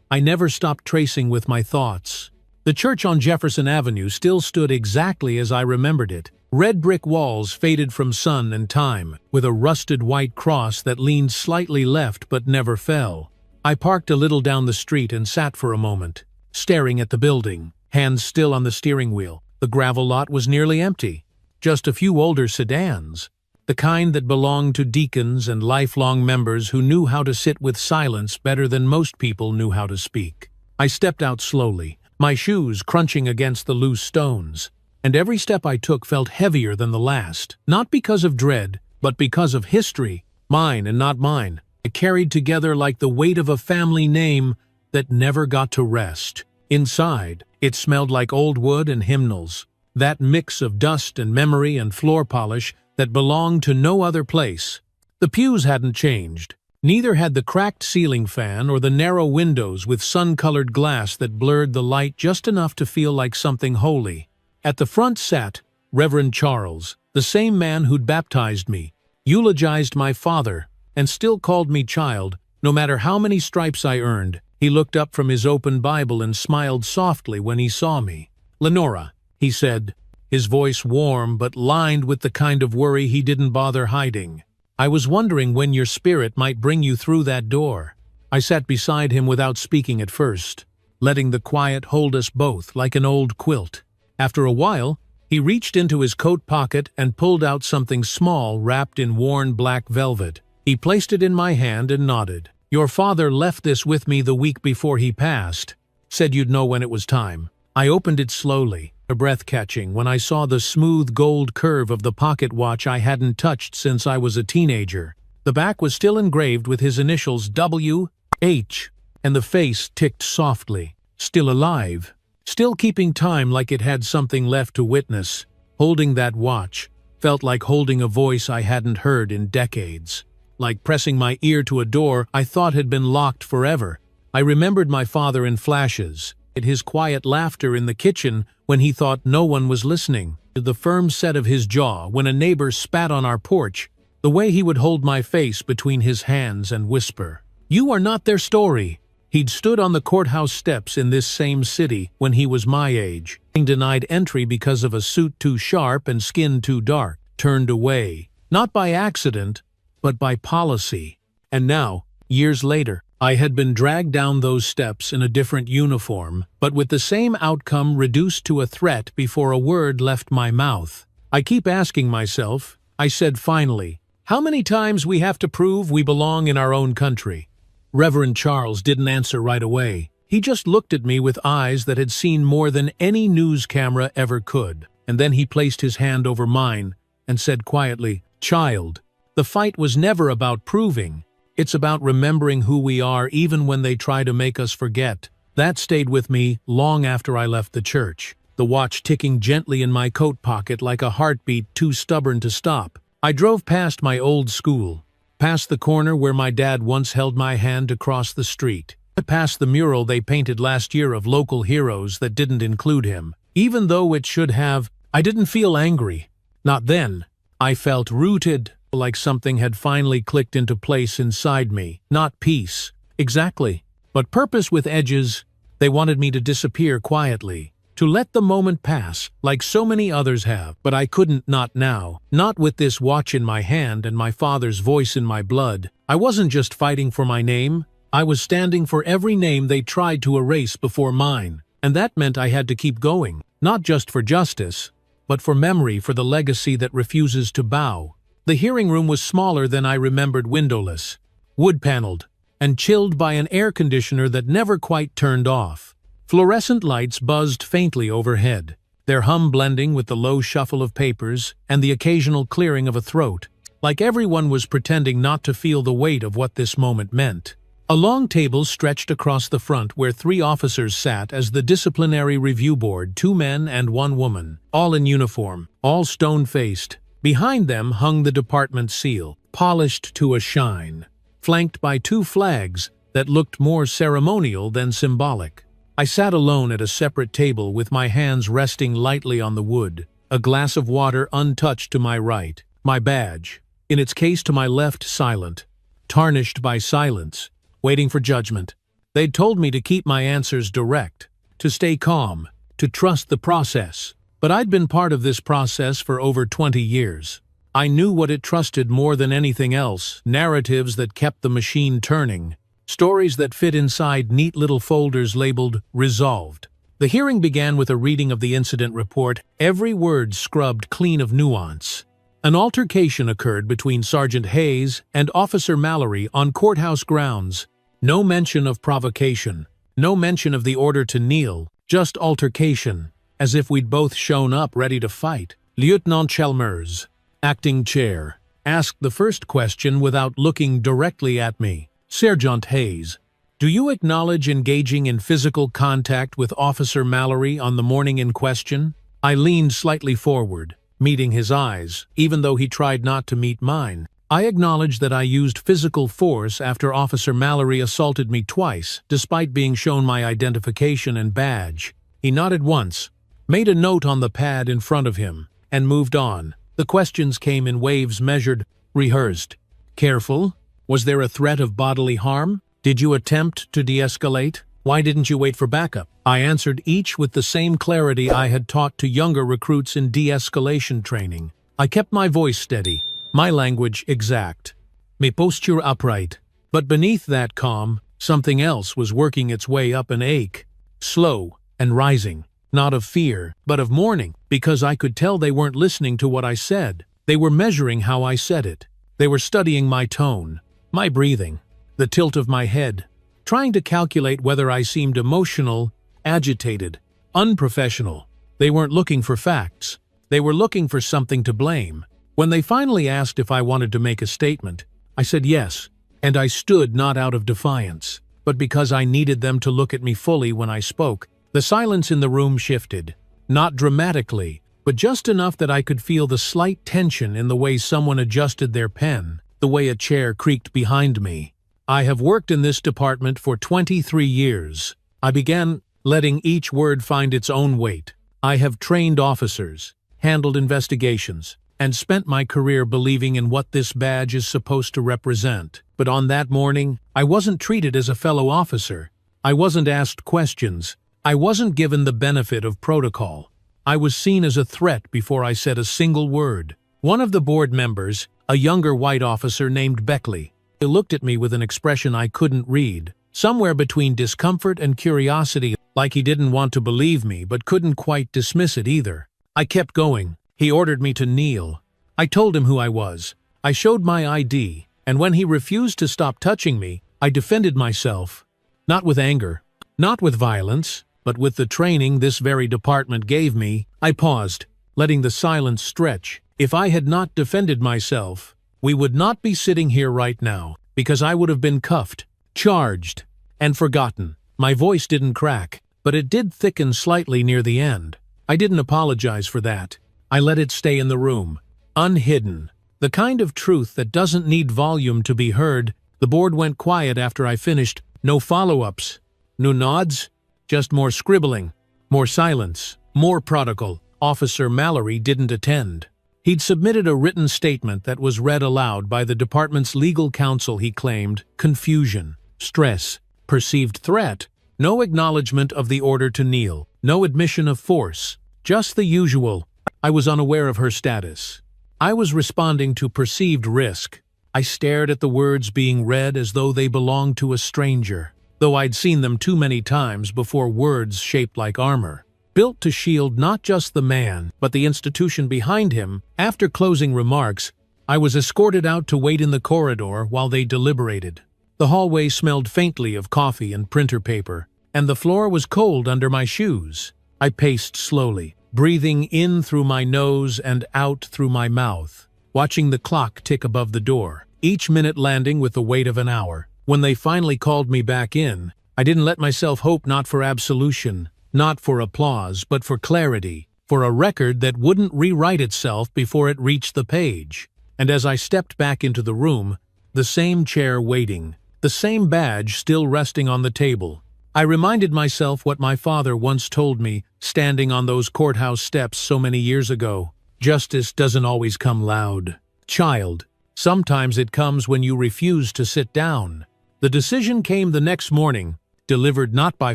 I never stopped tracing with my thoughts. The church on Jefferson Avenue still stood exactly as I remembered it. Red brick walls faded from sun and time, with a rusted white cross that leaned slightly left but never fell. I parked a little down the street and sat for a moment, staring at the building, hands still on the steering wheel. The gravel lot was nearly empty. Just a few older sedans, the kind that belonged to deacons and lifelong members who knew how to sit with silence better than most people knew how to speak. I stepped out slowly, my shoes crunching against the loose stones, and every step I took felt heavier than the last, not because of dread, but because of history, mine and not mine. It carried together like the weight of a family name that never got to rest. Inside, it smelled like old wood and hymnals, that mix of dust and memory and floor polish that belonged to no other place. The pews hadn't changed. Neither had the cracked ceiling fan or the narrow windows with sun-colored glass that blurred the light just enough to feel like something holy. At the front sat Reverend Charles, the same man who'd baptized me, eulogized my father, and still called me child, no matter how many stripes I earned. He looked up from his open Bible and smiled softly when he saw me. "Lenora," he said, his voice warm but lined with the kind of worry he didn't bother hiding. "I was wondering when your spirit might bring you through that door." I sat beside him without speaking at first, letting the quiet hold us both like an old quilt. After a while, he reached into his coat pocket and pulled out something small wrapped in worn black velvet. He placed it in my hand and nodded. "Your father left this with me the week before he passed. Said you'd know when it was time." I opened it slowly, a breath catching when I saw the smooth gold curve of the pocket watch I hadn't touched since I was a teenager. The back was still engraved with his initials W.H., and the face ticked softly. Still alive. Still keeping time like it had something left to witness. Holding that watch felt like holding a voice I hadn't heard in decades. Like pressing my ear to a door I thought had been locked forever. I remembered my father in flashes, his quiet laughter in the kitchen when he thought no one was listening, the firm set of his jaw when a neighbor spat on our porch, the way he would hold my face between his hands and whisper, "You are not their story." He'd stood on the courthouse steps in this same city when he was my age, being denied entry because of a suit too sharp and skin too dark, turned away, not by accident, but by policy. And now, years later, I had been dragged down those steps in a different uniform, but with the same outcome reduced to a threat before a word left my mouth. "I keep asking myself," I said finally, "how many times we have to prove we belong in our own country?" Reverend Charles didn't answer right away. He just looked at me with eyes that had seen more than any news camera ever could. And then he placed his hand over mine and said quietly, "Child, the fight was never about proving. It's about remembering who we are even when they try to make us forget." That stayed with me long after I left the church, the watch ticking gently in my coat pocket like a heartbeat too stubborn to stop. I drove past my old school, past the corner where my dad once held my hand to cross the street, past the mural they painted last year of local heroes that didn't include him. Even though it should have, I didn't feel angry. Not then. I felt rooted, like something had finally clicked into place inside me. Not peace, exactly, but purpose with edges. They wanted me to disappear quietly, to let the moment pass, like so many others have, but I couldn't, not now, not with this watch in my hand and my father's voice in my blood. I wasn't just fighting for my name, I was standing for every name they tried to erase before mine, and that meant I had to keep going, not just for justice, but for memory, for the legacy that refuses to bow. The hearing room was smaller than I remembered, windowless, wood-paneled, and chilled by an air conditioner that never quite turned off. Fluorescent lights buzzed faintly overhead, their hum blending with the low shuffle of papers and the occasional clearing of a throat, like everyone was pretending not to feel the weight of what this moment meant. A long table stretched across the front where 3 officers sat as the disciplinary review board, 2 men and 1 woman, all in uniform, all stone-faced. Behind them hung the department seal, polished to a shine, flanked by 2 flags that looked more ceremonial than symbolic. I sat alone at a separate table with my hands resting lightly on the wood, a glass of water untouched to my right, my badge, in its case to my left, silent, tarnished by silence, waiting for judgment. They'd told me to keep my answers direct, to stay calm, to trust the process. But I'd been part of this process for over 20 years. I knew what it trusted more than anything else, narratives that kept the machine turning, stories that fit inside neat little folders labeled "Resolved." The hearing began with a reading of the incident report, every word scrubbed clean of nuance. An altercation occurred between Sergeant Hayes and Officer Mallory on courthouse grounds. No mention of provocation, no mention of the order to kneel, just altercation. As if we'd both shown up ready to fight. Lieutenant Chalmers, acting chair, asked the first question without looking directly at me. "Sergeant Hayes, do you acknowledge engaging in physical contact with Officer Mallory on the morning in question?" I leaned slightly forward, meeting his eyes, even though he tried not to meet mine. I acknowledged that I used physical force after Officer Mallory assaulted me twice, despite being shown my identification and badge. He nodded once, made a note on the pad in front of him, and moved on. The questions came in waves measured, rehearsed. "Careful? Was there a threat of bodily harm? Did you attempt to de-escalate? Why didn't you wait for backup?" I answered each with the same clarity I had taught to younger recruits in de-escalation training. I kept my voice steady, my language exact, my posture upright. But beneath that calm, something else was working its way up an ache, slow and rising, not of fear, but of mourning, because I could tell they weren't listening to what I said. They were measuring how I said it. They were studying my tone, my breathing, the tilt of my head, trying to calculate whether I seemed emotional, agitated, unprofessional. They weren't looking for facts. They were looking for something to blame. When they finally asked if I wanted to make a statement, I said yes, and I stood not out of defiance, but because I needed them to look at me fully when I spoke. The silence in the room shifted, not dramatically, but just enough that I could feel the slight tension in the way someone adjusted their pen, the way a chair creaked behind me. I have worked in this department for 23 years. I began letting each word find its own weight. I have trained officers, handled investigations, and spent my career believing in what this badge is supposed to represent. But on that morning, I wasn't treated as a fellow officer. I wasn't asked questions. I wasn't given the benefit of protocol. I was seen as a threat before I said a single word. One of the board members, a younger white officer named Beckley, looked at me with an expression I couldn't read, somewhere between discomfort and curiosity, like he didn't want to believe me but couldn't quite dismiss it either. I kept going. He ordered me to kneel. I told him who I was. I showed my ID, and when he refused to stop touching me, I defended myself. Not with anger, not with violence, but with the training this very department gave me. I paused, letting the silence stretch. If I had not defended myself, we would not be sitting here right now, because I would have been cuffed, charged, and forgotten. My voice didn't crack, but it did thicken slightly near the end. I didn't apologize for that. I let it stay in the room, unhidden. The kind of truth that doesn't need volume to be heard. The board went quiet after I finished. No follow-ups, no nods, just more scribbling, more silence, more protocol. Officer Mallory didn't attend. He'd submitted a written statement that was read aloud by the department's legal counsel. He claimed confusion, stress, perceived threat, no acknowledgement of the order to kneel, no admission of force, just the usual. I was unaware of her status. I was responding to perceived risk. I stared at the words being read as though they belonged to a stranger, though I'd seen them too many times before. Words shaped like armor, built to shield not just the man, but the institution behind him. After closing remarks, I was escorted out to wait in the corridor while they deliberated. The hallway smelled faintly of coffee and printer paper, and the floor was cold under my shoes. I paced slowly, breathing in through my nose and out through my mouth, watching the clock tick above the door, each minute landing with the weight of an hour. When they finally called me back in, I didn't let myself hope, not for absolution, not for applause, but for clarity, for a record that wouldn't rewrite itself before it reached the page. And as I stepped back into the room, the same chair waiting, the same badge still resting on the table, I reminded myself what my father once told me, standing on those courthouse steps so many years ago. Justice doesn't always come loud, child. Sometimes it comes when you refuse to sit down. The decision came the next morning, delivered not by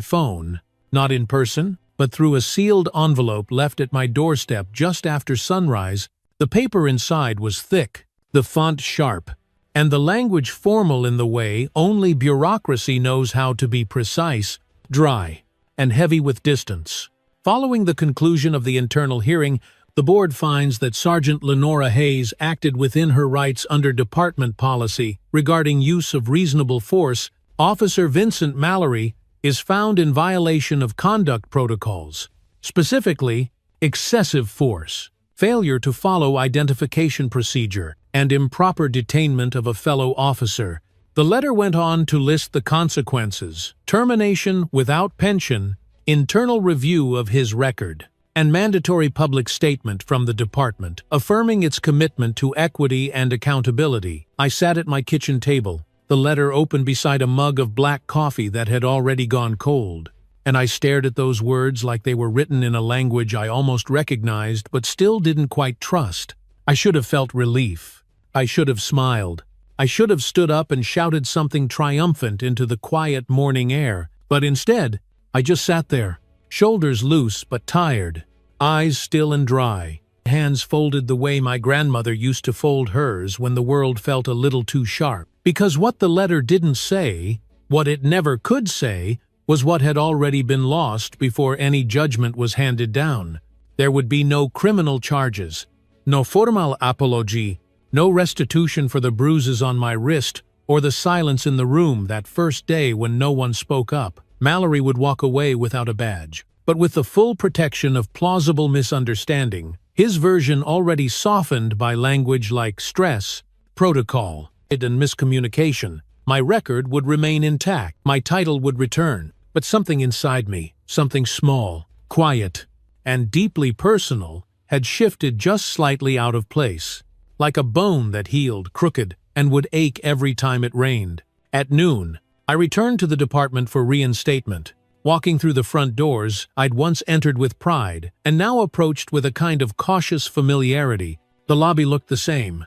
phone, not in person, but through a sealed envelope left at my doorstep just after sunrise. The paper inside was thick, the font sharp, and the language formal in the way only bureaucracy knows how to be: precise, dry, and heavy with distance. Following the conclusion of the internal hearing, the board finds that Sergeant Lenora Hayes acted within her rights under department policy regarding use of reasonable force. Officer Vincent Mallory is found in violation of conduct protocols, specifically excessive force, failure to follow identification procedure, and improper detainment of a fellow officer. The letter went on to list the consequences: termination without pension, internal review of his record, and mandatory public statement from the department, affirming its commitment to equity and accountability. I sat at my kitchen table, the letter open beside a mug of black coffee that had already gone cold, and I stared at those words like they were written in a language I almost recognized but still didn't quite trust. I should have felt relief. I should have smiled. I should have stood up and shouted something triumphant into the quiet morning air, but instead, I just sat there, shoulders loose but tired, eyes still and dry, hands folded the way my grandmother used to fold hers when the world felt a little too sharp. Because what the letter didn't say, what it never could say, was what had already been lost before any judgment was handed down. There would be no criminal charges, no formal apology, no restitution for the bruises on my wrist or the silence in the room that first day when no one spoke up. Mallory would walk away without a badge, but with the full protection of plausible misunderstanding, his version already softened by language like stress, protocol, and miscommunication. My record would remain intact, my title would return, but something inside me, something small, quiet, and deeply personal, had shifted just slightly out of place, like a bone that healed crooked and would ache every time it rained. At noon, I returned to the department for reinstatement. Walking through the front doors I'd once entered with pride and now approached with a kind of cautious familiarity. The lobby looked the same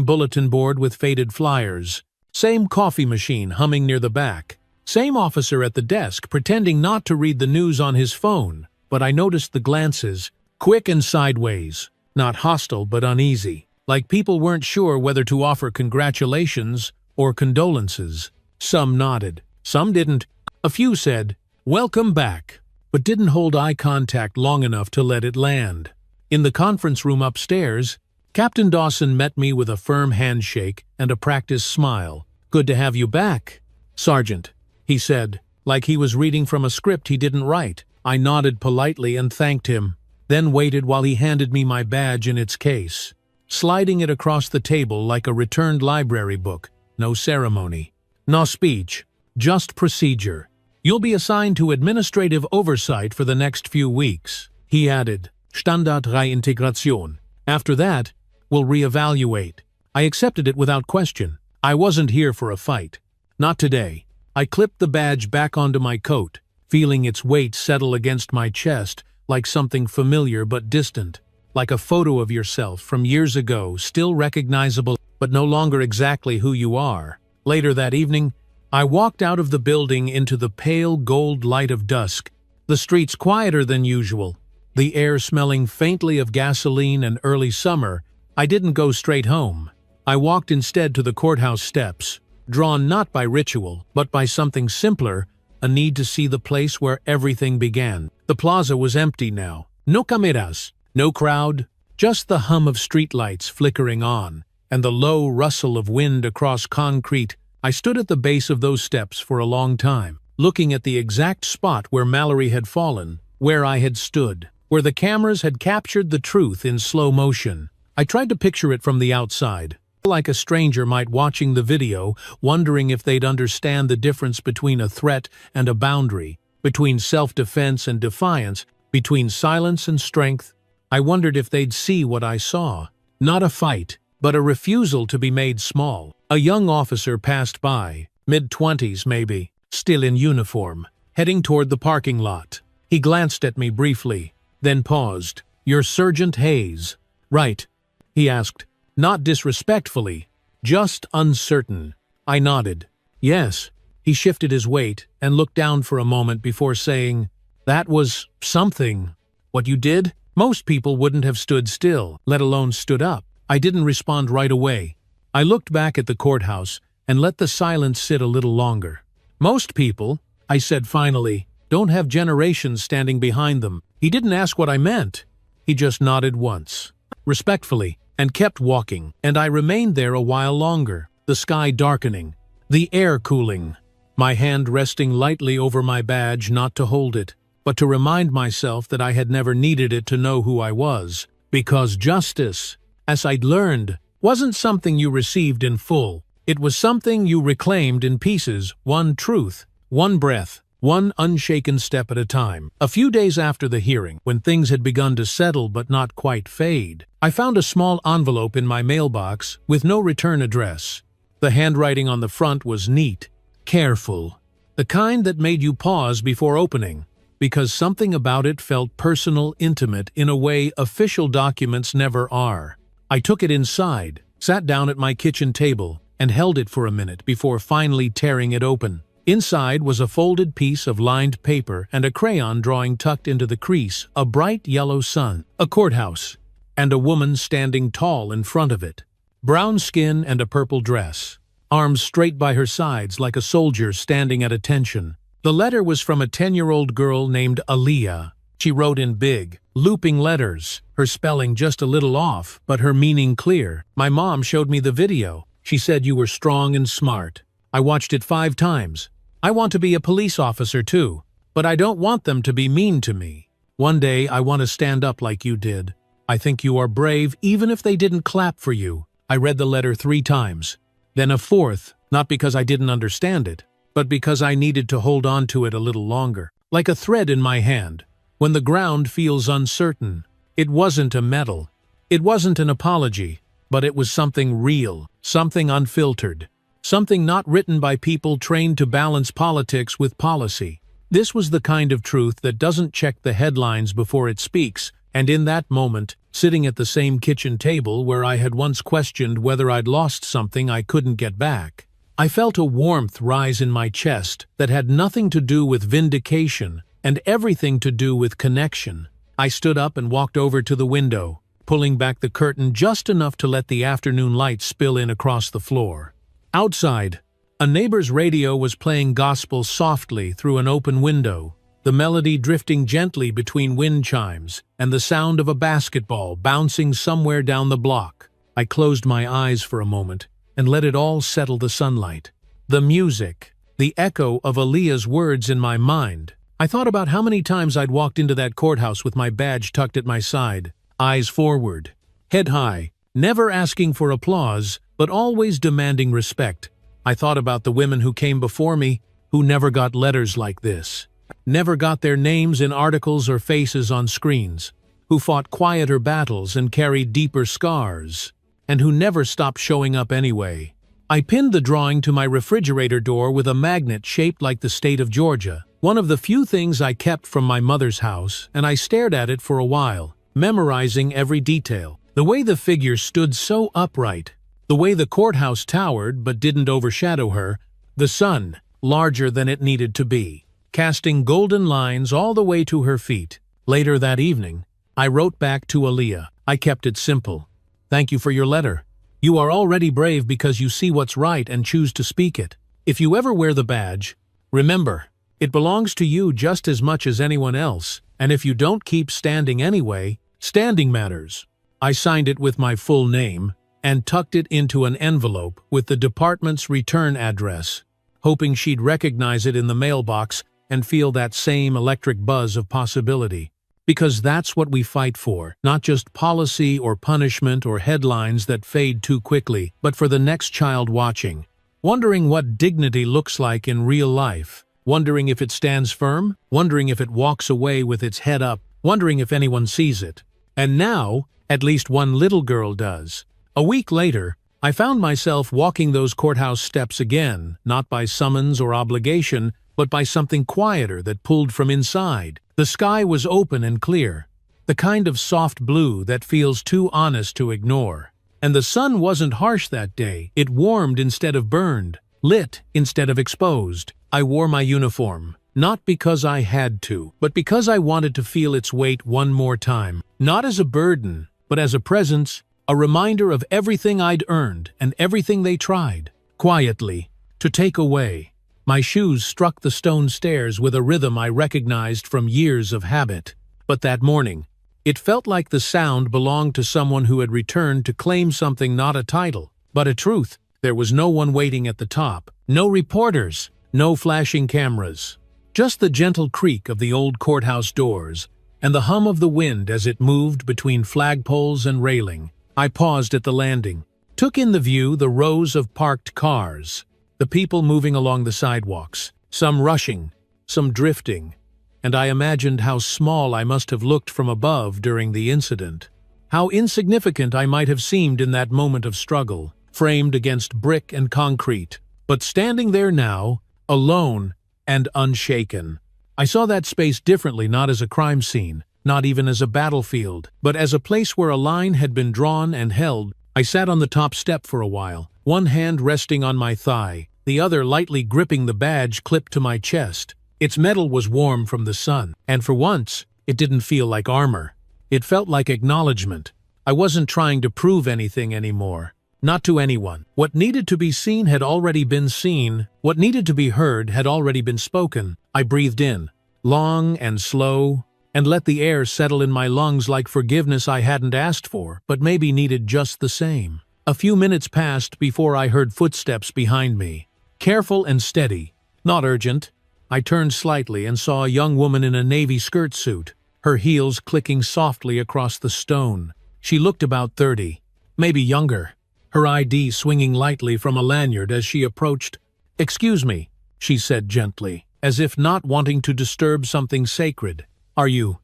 bulletin board with faded flyers, same coffee machine humming near the back, same officer at the desk pretending not to read the news on his phone, but I noticed the glances, quick and sideways, not hostile but uneasy, like people weren't sure whether to offer congratulations or condolences. Some nodded, some didn't. A few said, "Welcome back," but didn't hold eye contact long enough to let it land. In the conference room upstairs, Captain Dawson met me with a firm handshake and a practiced smile. "Good to have you back, Sergeant," he said, like he was reading from a script he didn't write. I nodded politely and thanked him, then waited while he handed me my badge in its case, sliding it across the table like a returned library book. No ceremony, no speech, just procedure. "You'll be assigned to administrative oversight for the next few weeks," he added. "Standard Reintegration. After that, we'll reevaluate." I accepted it without question. I wasn't here for a fight. Not today. I clipped the badge back onto my coat, feeling its weight settle against my chest like something familiar but distant, like a photo of yourself from years ago, still recognizable, but no longer exactly who you are. Later that evening, I walked out of the building into the pale gold light of dusk, the streets quieter than usual, the air smelling faintly of gasoline and early summer. I didn't go straight home. I walked instead to the courthouse steps, drawn not by ritual, but by something simpler, a need to see the place where everything began. The plaza was empty now. No cameras, no crowd, just the hum of streetlights flickering on, and the low rustle of wind across concrete. I stood at the base of those steps for a long time, looking at the exact spot where Mallory had fallen, where I had stood, where the cameras had captured the truth in slow motion. I tried to picture it from the outside, like a stranger might watching the video, wondering if they'd understand the difference between a threat and a boundary, between self-defense and defiance, between silence and strength. I wondered if they'd see what I saw. Not a fight, but a refusal to be made small. A young officer passed by, mid-20s maybe, still in uniform, heading toward the parking lot. He glanced at me briefly, then paused. "You're Sergeant Hayes, right?" he asked, not disrespectfully, just uncertain. I nodded. "Yes." He shifted his weight and looked down for a moment before saying, "That was something. What you did? Most people wouldn't have stood still, let alone stood up." I didn't respond right away. I looked back at the courthouse and let the silence sit a little longer. "Most people," I said finally, "don't have generations standing behind them." He didn't ask what I meant. He just nodded once, respectfully, and kept walking, and I remained there a while longer, the sky darkening, the air cooling, my hand resting lightly over my badge, not to hold it, but to remind myself that I had never needed it to know who I was, because justice, as I'd learned, wasn't something you received in full. It was something you reclaimed in pieces, one truth, one breath, one unshaken step at a time. A few days after the hearing, when things had begun to settle but not quite fade, I found a small envelope in my mailbox with no return address. The handwriting on the front was neat, careful, the kind that made you pause before opening, because something about it felt personal, intimate, in a way official documents never are. I took it inside, sat down at my kitchen table, and held it for a minute before finally tearing it open. Inside was a folded piece of lined paper and a crayon drawing tucked into the crease, a bright yellow sun, a courthouse, and a woman standing tall in front of it. Brown skin and a purple dress, arms straight by her sides like a soldier standing at attention. The letter was from a 10-year-old girl named Aaliyah. She wrote in big, looping letters, her spelling just a little off, but her meaning clear. My mom showed me the video. She said you were strong and smart. I watched it 5 times. I want to be a police officer too, but I don't want them to be mean to me. One day I want to stand up like you did. I think you are brave even if they didn't clap for you. I read the letter 3 times. Then a 4th, not because I didn't understand it, but because I needed to hold on to it a little longer. Like a thread in my hand. When the ground feels uncertain. It wasn't a medal. It wasn't an apology, but it was something real, something unfiltered. Something not written by people trained to balance politics with policy. This was the kind of truth that doesn't check the headlines before it speaks, and in that moment, sitting at the same kitchen table where I had once questioned whether I'd lost something I couldn't get back, I felt a warmth rise in my chest that had nothing to do with vindication and everything to do with connection. I stood up and walked over to the window, pulling back the curtain just enough to let the afternoon light spill in across the floor. Outside, a neighbor's radio was playing gospel softly through an open window, the melody drifting gently between wind chimes and the sound of a basketball bouncing somewhere down the block. I closed my eyes for a moment and let it all settle the sunlight. The music, the echo of Aaliyah's words in my mind. I thought about how many times I'd walked into that courthouse with my badge tucked at my side, eyes forward, head high, never asking for applause, but always demanding respect. I thought about the women who came before me, who never got letters like this, never got their names in articles or faces on screens, who fought quieter battles and carried deeper scars, and who never stopped showing up anyway. I pinned the drawing to my refrigerator door with a magnet shaped like the state of Georgia, one of the few things I kept from my mother's house, and I stared at it for a while, memorizing every detail. The way the figure stood so upright, the way the courthouse towered but didn't overshadow her, the sun, larger than it needed to be, casting golden lines all the way to her feet. Later that evening, I wrote back to Aaliyah. I kept it simple. Thank you for your letter. You are already brave because you see what's right and choose to speak it. If you ever wear the badge, remember, it belongs to you just as much as anyone else, and if you don't keep standing anyway, standing matters. I signed it with my full name and tucked it into an envelope with the department's return address, hoping she'd recognize it in the mailbox and feel that same electric buzz of possibility. Because that's what we fight for, not just policy or punishment or headlines that fade too quickly, but for the next child watching, wondering what dignity looks like in real life, wondering if it stands firm, wondering if it walks away with its head up, wondering if anyone sees it. And now, at least one little girl does. A week later, I found myself walking those courthouse steps again, not by summons or obligation, but by something quieter that pulled from inside. The sky was open and clear, the kind of soft blue that feels too honest to ignore. And the sun wasn't harsh that day. It warmed instead of burned, lit instead of exposed. I wore my uniform, not because I had to, but because I wanted to feel its weight one more time. Not as a burden, but as a presence, a reminder of everything I'd earned and everything they tried, quietly, to take away. My shoes struck the stone stairs with a rhythm I recognized from years of habit. But that morning, it felt like the sound belonged to someone who had returned to claim something, not a title, but a truth. There was no one waiting at the top, no reporters, no flashing cameras. Just the gentle creak of the old courthouse doors and the hum of the wind as it moved between flagpoles and railing. I paused at the landing, took in the view, the rows of parked cars, the people moving along the sidewalks, some rushing, some drifting, and I imagined how small I must have looked from above during the incident, how insignificant I might have seemed in that moment of struggle, framed against brick and concrete. But standing there now, alone and unshaken, I saw that space differently, not as a crime scene, not even as a battlefield, but as a place where a line had been drawn and held. I sat on the top step for a while, one hand resting on my thigh, the other lightly gripping the badge clipped to my chest. Its metal was warm from the sun, and for once, it didn't feel like armor. It felt like acknowledgement. I wasn't trying to prove anything anymore. Not to anyone. What needed to be seen had already been seen. What needed to be heard had already been spoken. I breathed in, long and slow, and let the air settle in my lungs like forgiveness I hadn't asked for, but maybe needed just the same. A few minutes passed before I heard footsteps behind me. Careful and steady. Not urgent. I turned slightly and saw a young woman in a navy skirt suit, her heels clicking softly across the stone. She looked about 30, maybe younger, her ID swinging lightly from a lanyard as she approached. "Excuse me," she said gently, as if not wanting to disturb something sacred. "Are you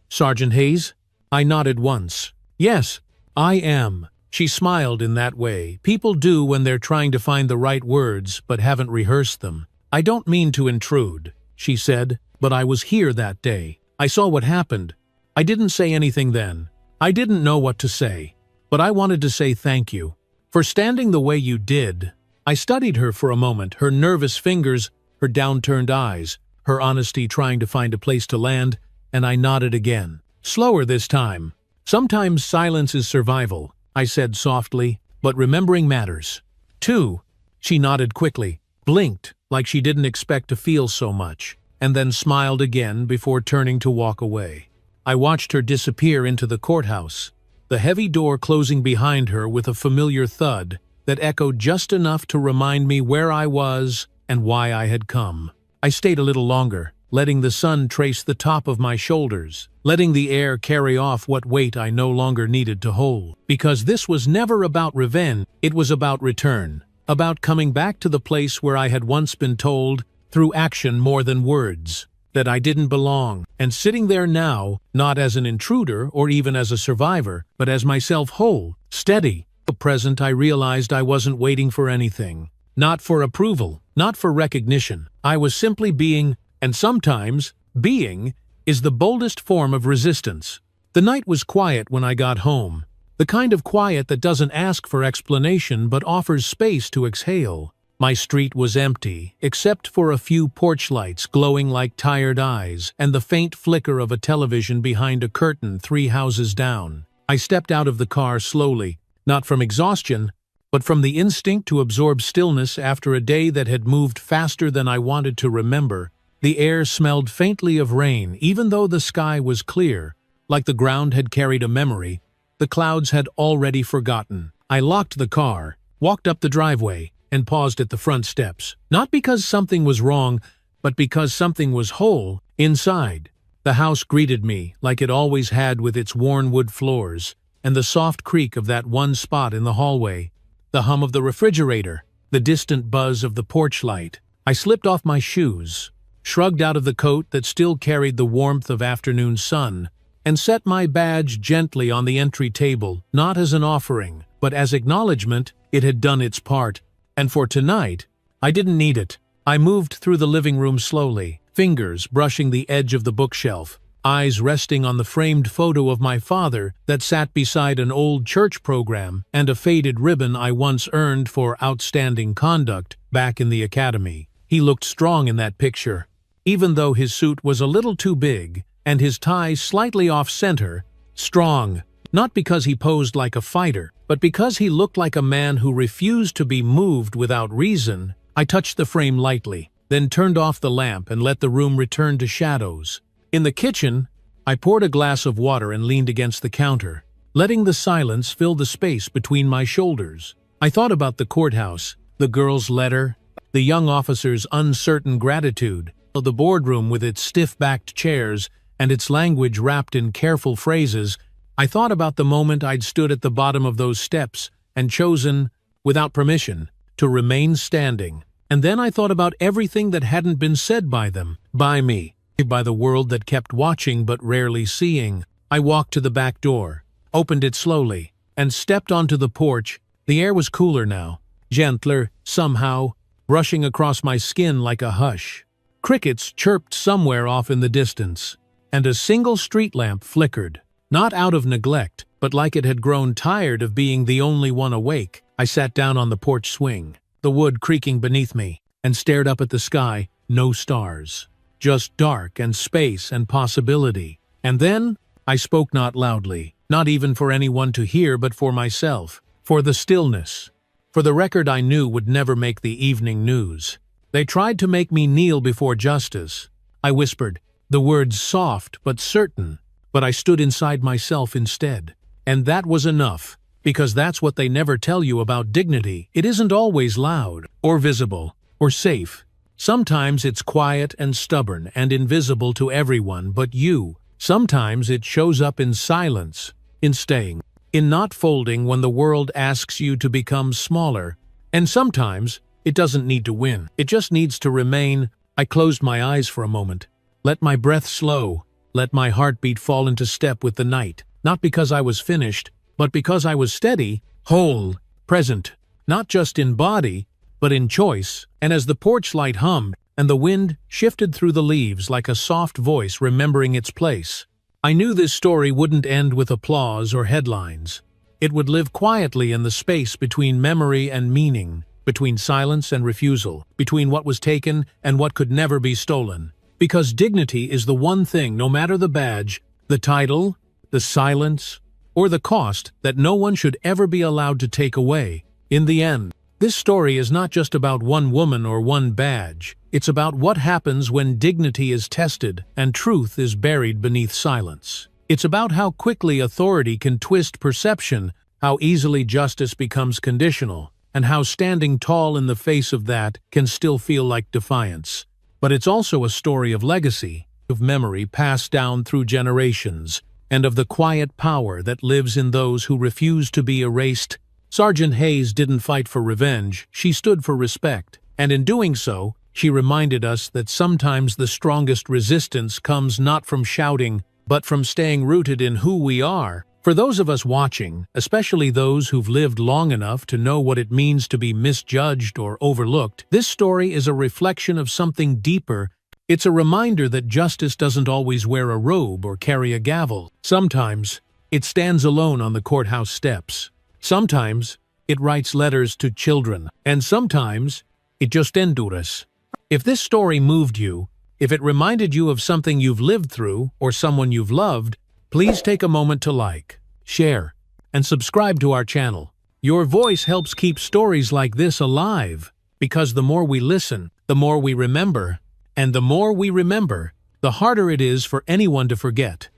Sergeant Hayes?" I nodded once. "Yes, I am." She smiled in that way people do when they're trying to find the right words but haven't rehearsed them. "I don't mean to intrude," she said, "but I was here that day. I saw what happened. I didn't say anything then. I didn't know what to say. But I wanted to say thank you for standing the way you did." I studied her for a moment, her nervous fingers, her downturned eyes, her honesty trying to find a place to land, and I nodded again. Slower this time. "Sometimes silence is survival," I said softly, "but remembering matters." "Too." She nodded quickly, blinked like she didn't expect to feel so much, and then smiled again before turning to walk away. I watched her disappear into the courthouse, the heavy door closing behind her with a familiar thud that echoed just enough to remind me where I was and why I had come. I stayed a little longer, letting the sun trace the top of my shoulders, letting the air carry off what weight I no longer needed to hold. Because this was never about revenge, it was about return, about coming back to the place where I had once been told, through action more than words, that I didn't belong, and sitting there now, not as an intruder or even as a survivor, but as myself whole, steady. Present, I realized I wasn't waiting for anything. Not for approval, not for recognition. I was simply being, and sometimes, being is the boldest form of resistance. The night was quiet when I got home. The kind of quiet that doesn't ask for explanation but offers space to exhale. My street was empty, except for a few porch lights glowing like tired eyes and the faint flicker of a television behind a curtain 3 houses down. I stepped out of the car slowly, not from exhaustion, but from the instinct to absorb stillness after a day that had moved faster than I wanted to remember. The air smelled faintly of rain, even though the sky was clear, like the ground had carried a memory. The clouds had already forgotten. I locked the car, walked up the driveway, and paused at the front steps. Not because something was wrong, but because something was whole inside. The house greeted me, like it always had, with its worn wood floors, and the soft creak of that one spot in the hallway, the hum of the refrigerator, the distant buzz of the porch light. I slipped off my shoes, shrugged out of the coat that still carried the warmth of afternoon sun, and set my badge gently on the entry table, not as an offering, but as acknowledgement it had done its part. And for tonight, I didn't need it. I moved through the living room slowly, fingers brushing the edge of the bookshelf, eyes resting on the framed photo of my father that sat beside an old church program and a faded ribbon I once earned for outstanding conduct back in the academy. He looked strong in that picture, even though his suit was a little too big and his tie slightly off-center. Strong, not because he posed like a fighter, but because he looked like a man who refused to be moved without reason. I touched the frame lightly, then turned off the lamp and let the room return to shadows. In the kitchen, I poured a glass of water and leaned against the counter, letting the silence fill the space between my shoulders. I thought about the courthouse, the girl's letter, the young officer's uncertain gratitude, the boardroom with its stiff-backed chairs and its language wrapped in careful phrases. I thought about the moment I'd stood at the bottom of those steps and chosen, without permission, to remain standing. And then I thought about everything that hadn't been said by them, by me, by the world that kept watching but rarely seeing. I walked to the back door, opened it slowly, and stepped onto the porch. The air was cooler now, gentler, somehow, brushing across my skin like a hush. Crickets chirped somewhere off in the distance, and a single street lamp flickered. Not out of neglect, but like it had grown tired of being the only one awake. I sat down on the porch swing, the wood creaking beneath me, and stared up at the sky. No stars. Just dark and space and possibility. And then, I spoke not loudly, not even for anyone to hear but for myself, for the stillness. For the record I knew would never make the evening news. They tried to make me kneel before justice. I whispered, the words soft but certain, but I stood inside myself instead. And that was enough, because that's what they never tell you about dignity. It isn't always loud, or visible, or safe. Sometimes it's quiet and stubborn and invisible to everyone but you. Sometimes it shows up in silence, in staying, in not folding when the world asks you to become smaller. And sometimes it doesn't need to win. It just needs to remain. I closed my eyes for a moment. Let my breath slow. Let my heartbeat fall into step with the night. Not because I was finished, but because I was steady, whole, present, not just in body, but in choice. And as the porch light hummed, and the wind shifted through the leaves like a soft voice remembering its place, I knew this story wouldn't end with applause or headlines. It would live quietly in the space between memory and meaning, between silence and refusal, between what was taken and what could never be stolen. Because dignity is the one thing, no matter the badge, the title, the silence, or the cost, that no one should ever be allowed to take away. In the end, this story is not just about one woman or one badge. It's about what happens when dignity is tested and truth is buried beneath silence. It's about how quickly authority can twist perception, how easily justice becomes conditional, and how standing tall in the face of that can still feel like defiance. But it's also a story of legacy, of memory passed down through generations, and of the quiet power that lives in those who refuse to be erased. Sergeant Hayes didn't fight for revenge, she stood for respect, and in doing so, she reminded us that sometimes the strongest resistance comes not from shouting, but from staying rooted in who we are. For those of us watching, especially those who've lived long enough to know what it means to be misjudged or overlooked, this story is a reflection of something deeper. It's a reminder that justice doesn't always wear a robe or carry a gavel. Sometimes, it stands alone on the courthouse steps. Sometimes, it writes letters to children. And sometimes, it just endures. If this story moved you, if it reminded you of something you've lived through or someone you've loved, please take a moment to like, share, and subscribe to our channel. Your voice helps keep stories like this alive, because the more we listen, the more we remember, and the more we remember, the harder it is for anyone to forget.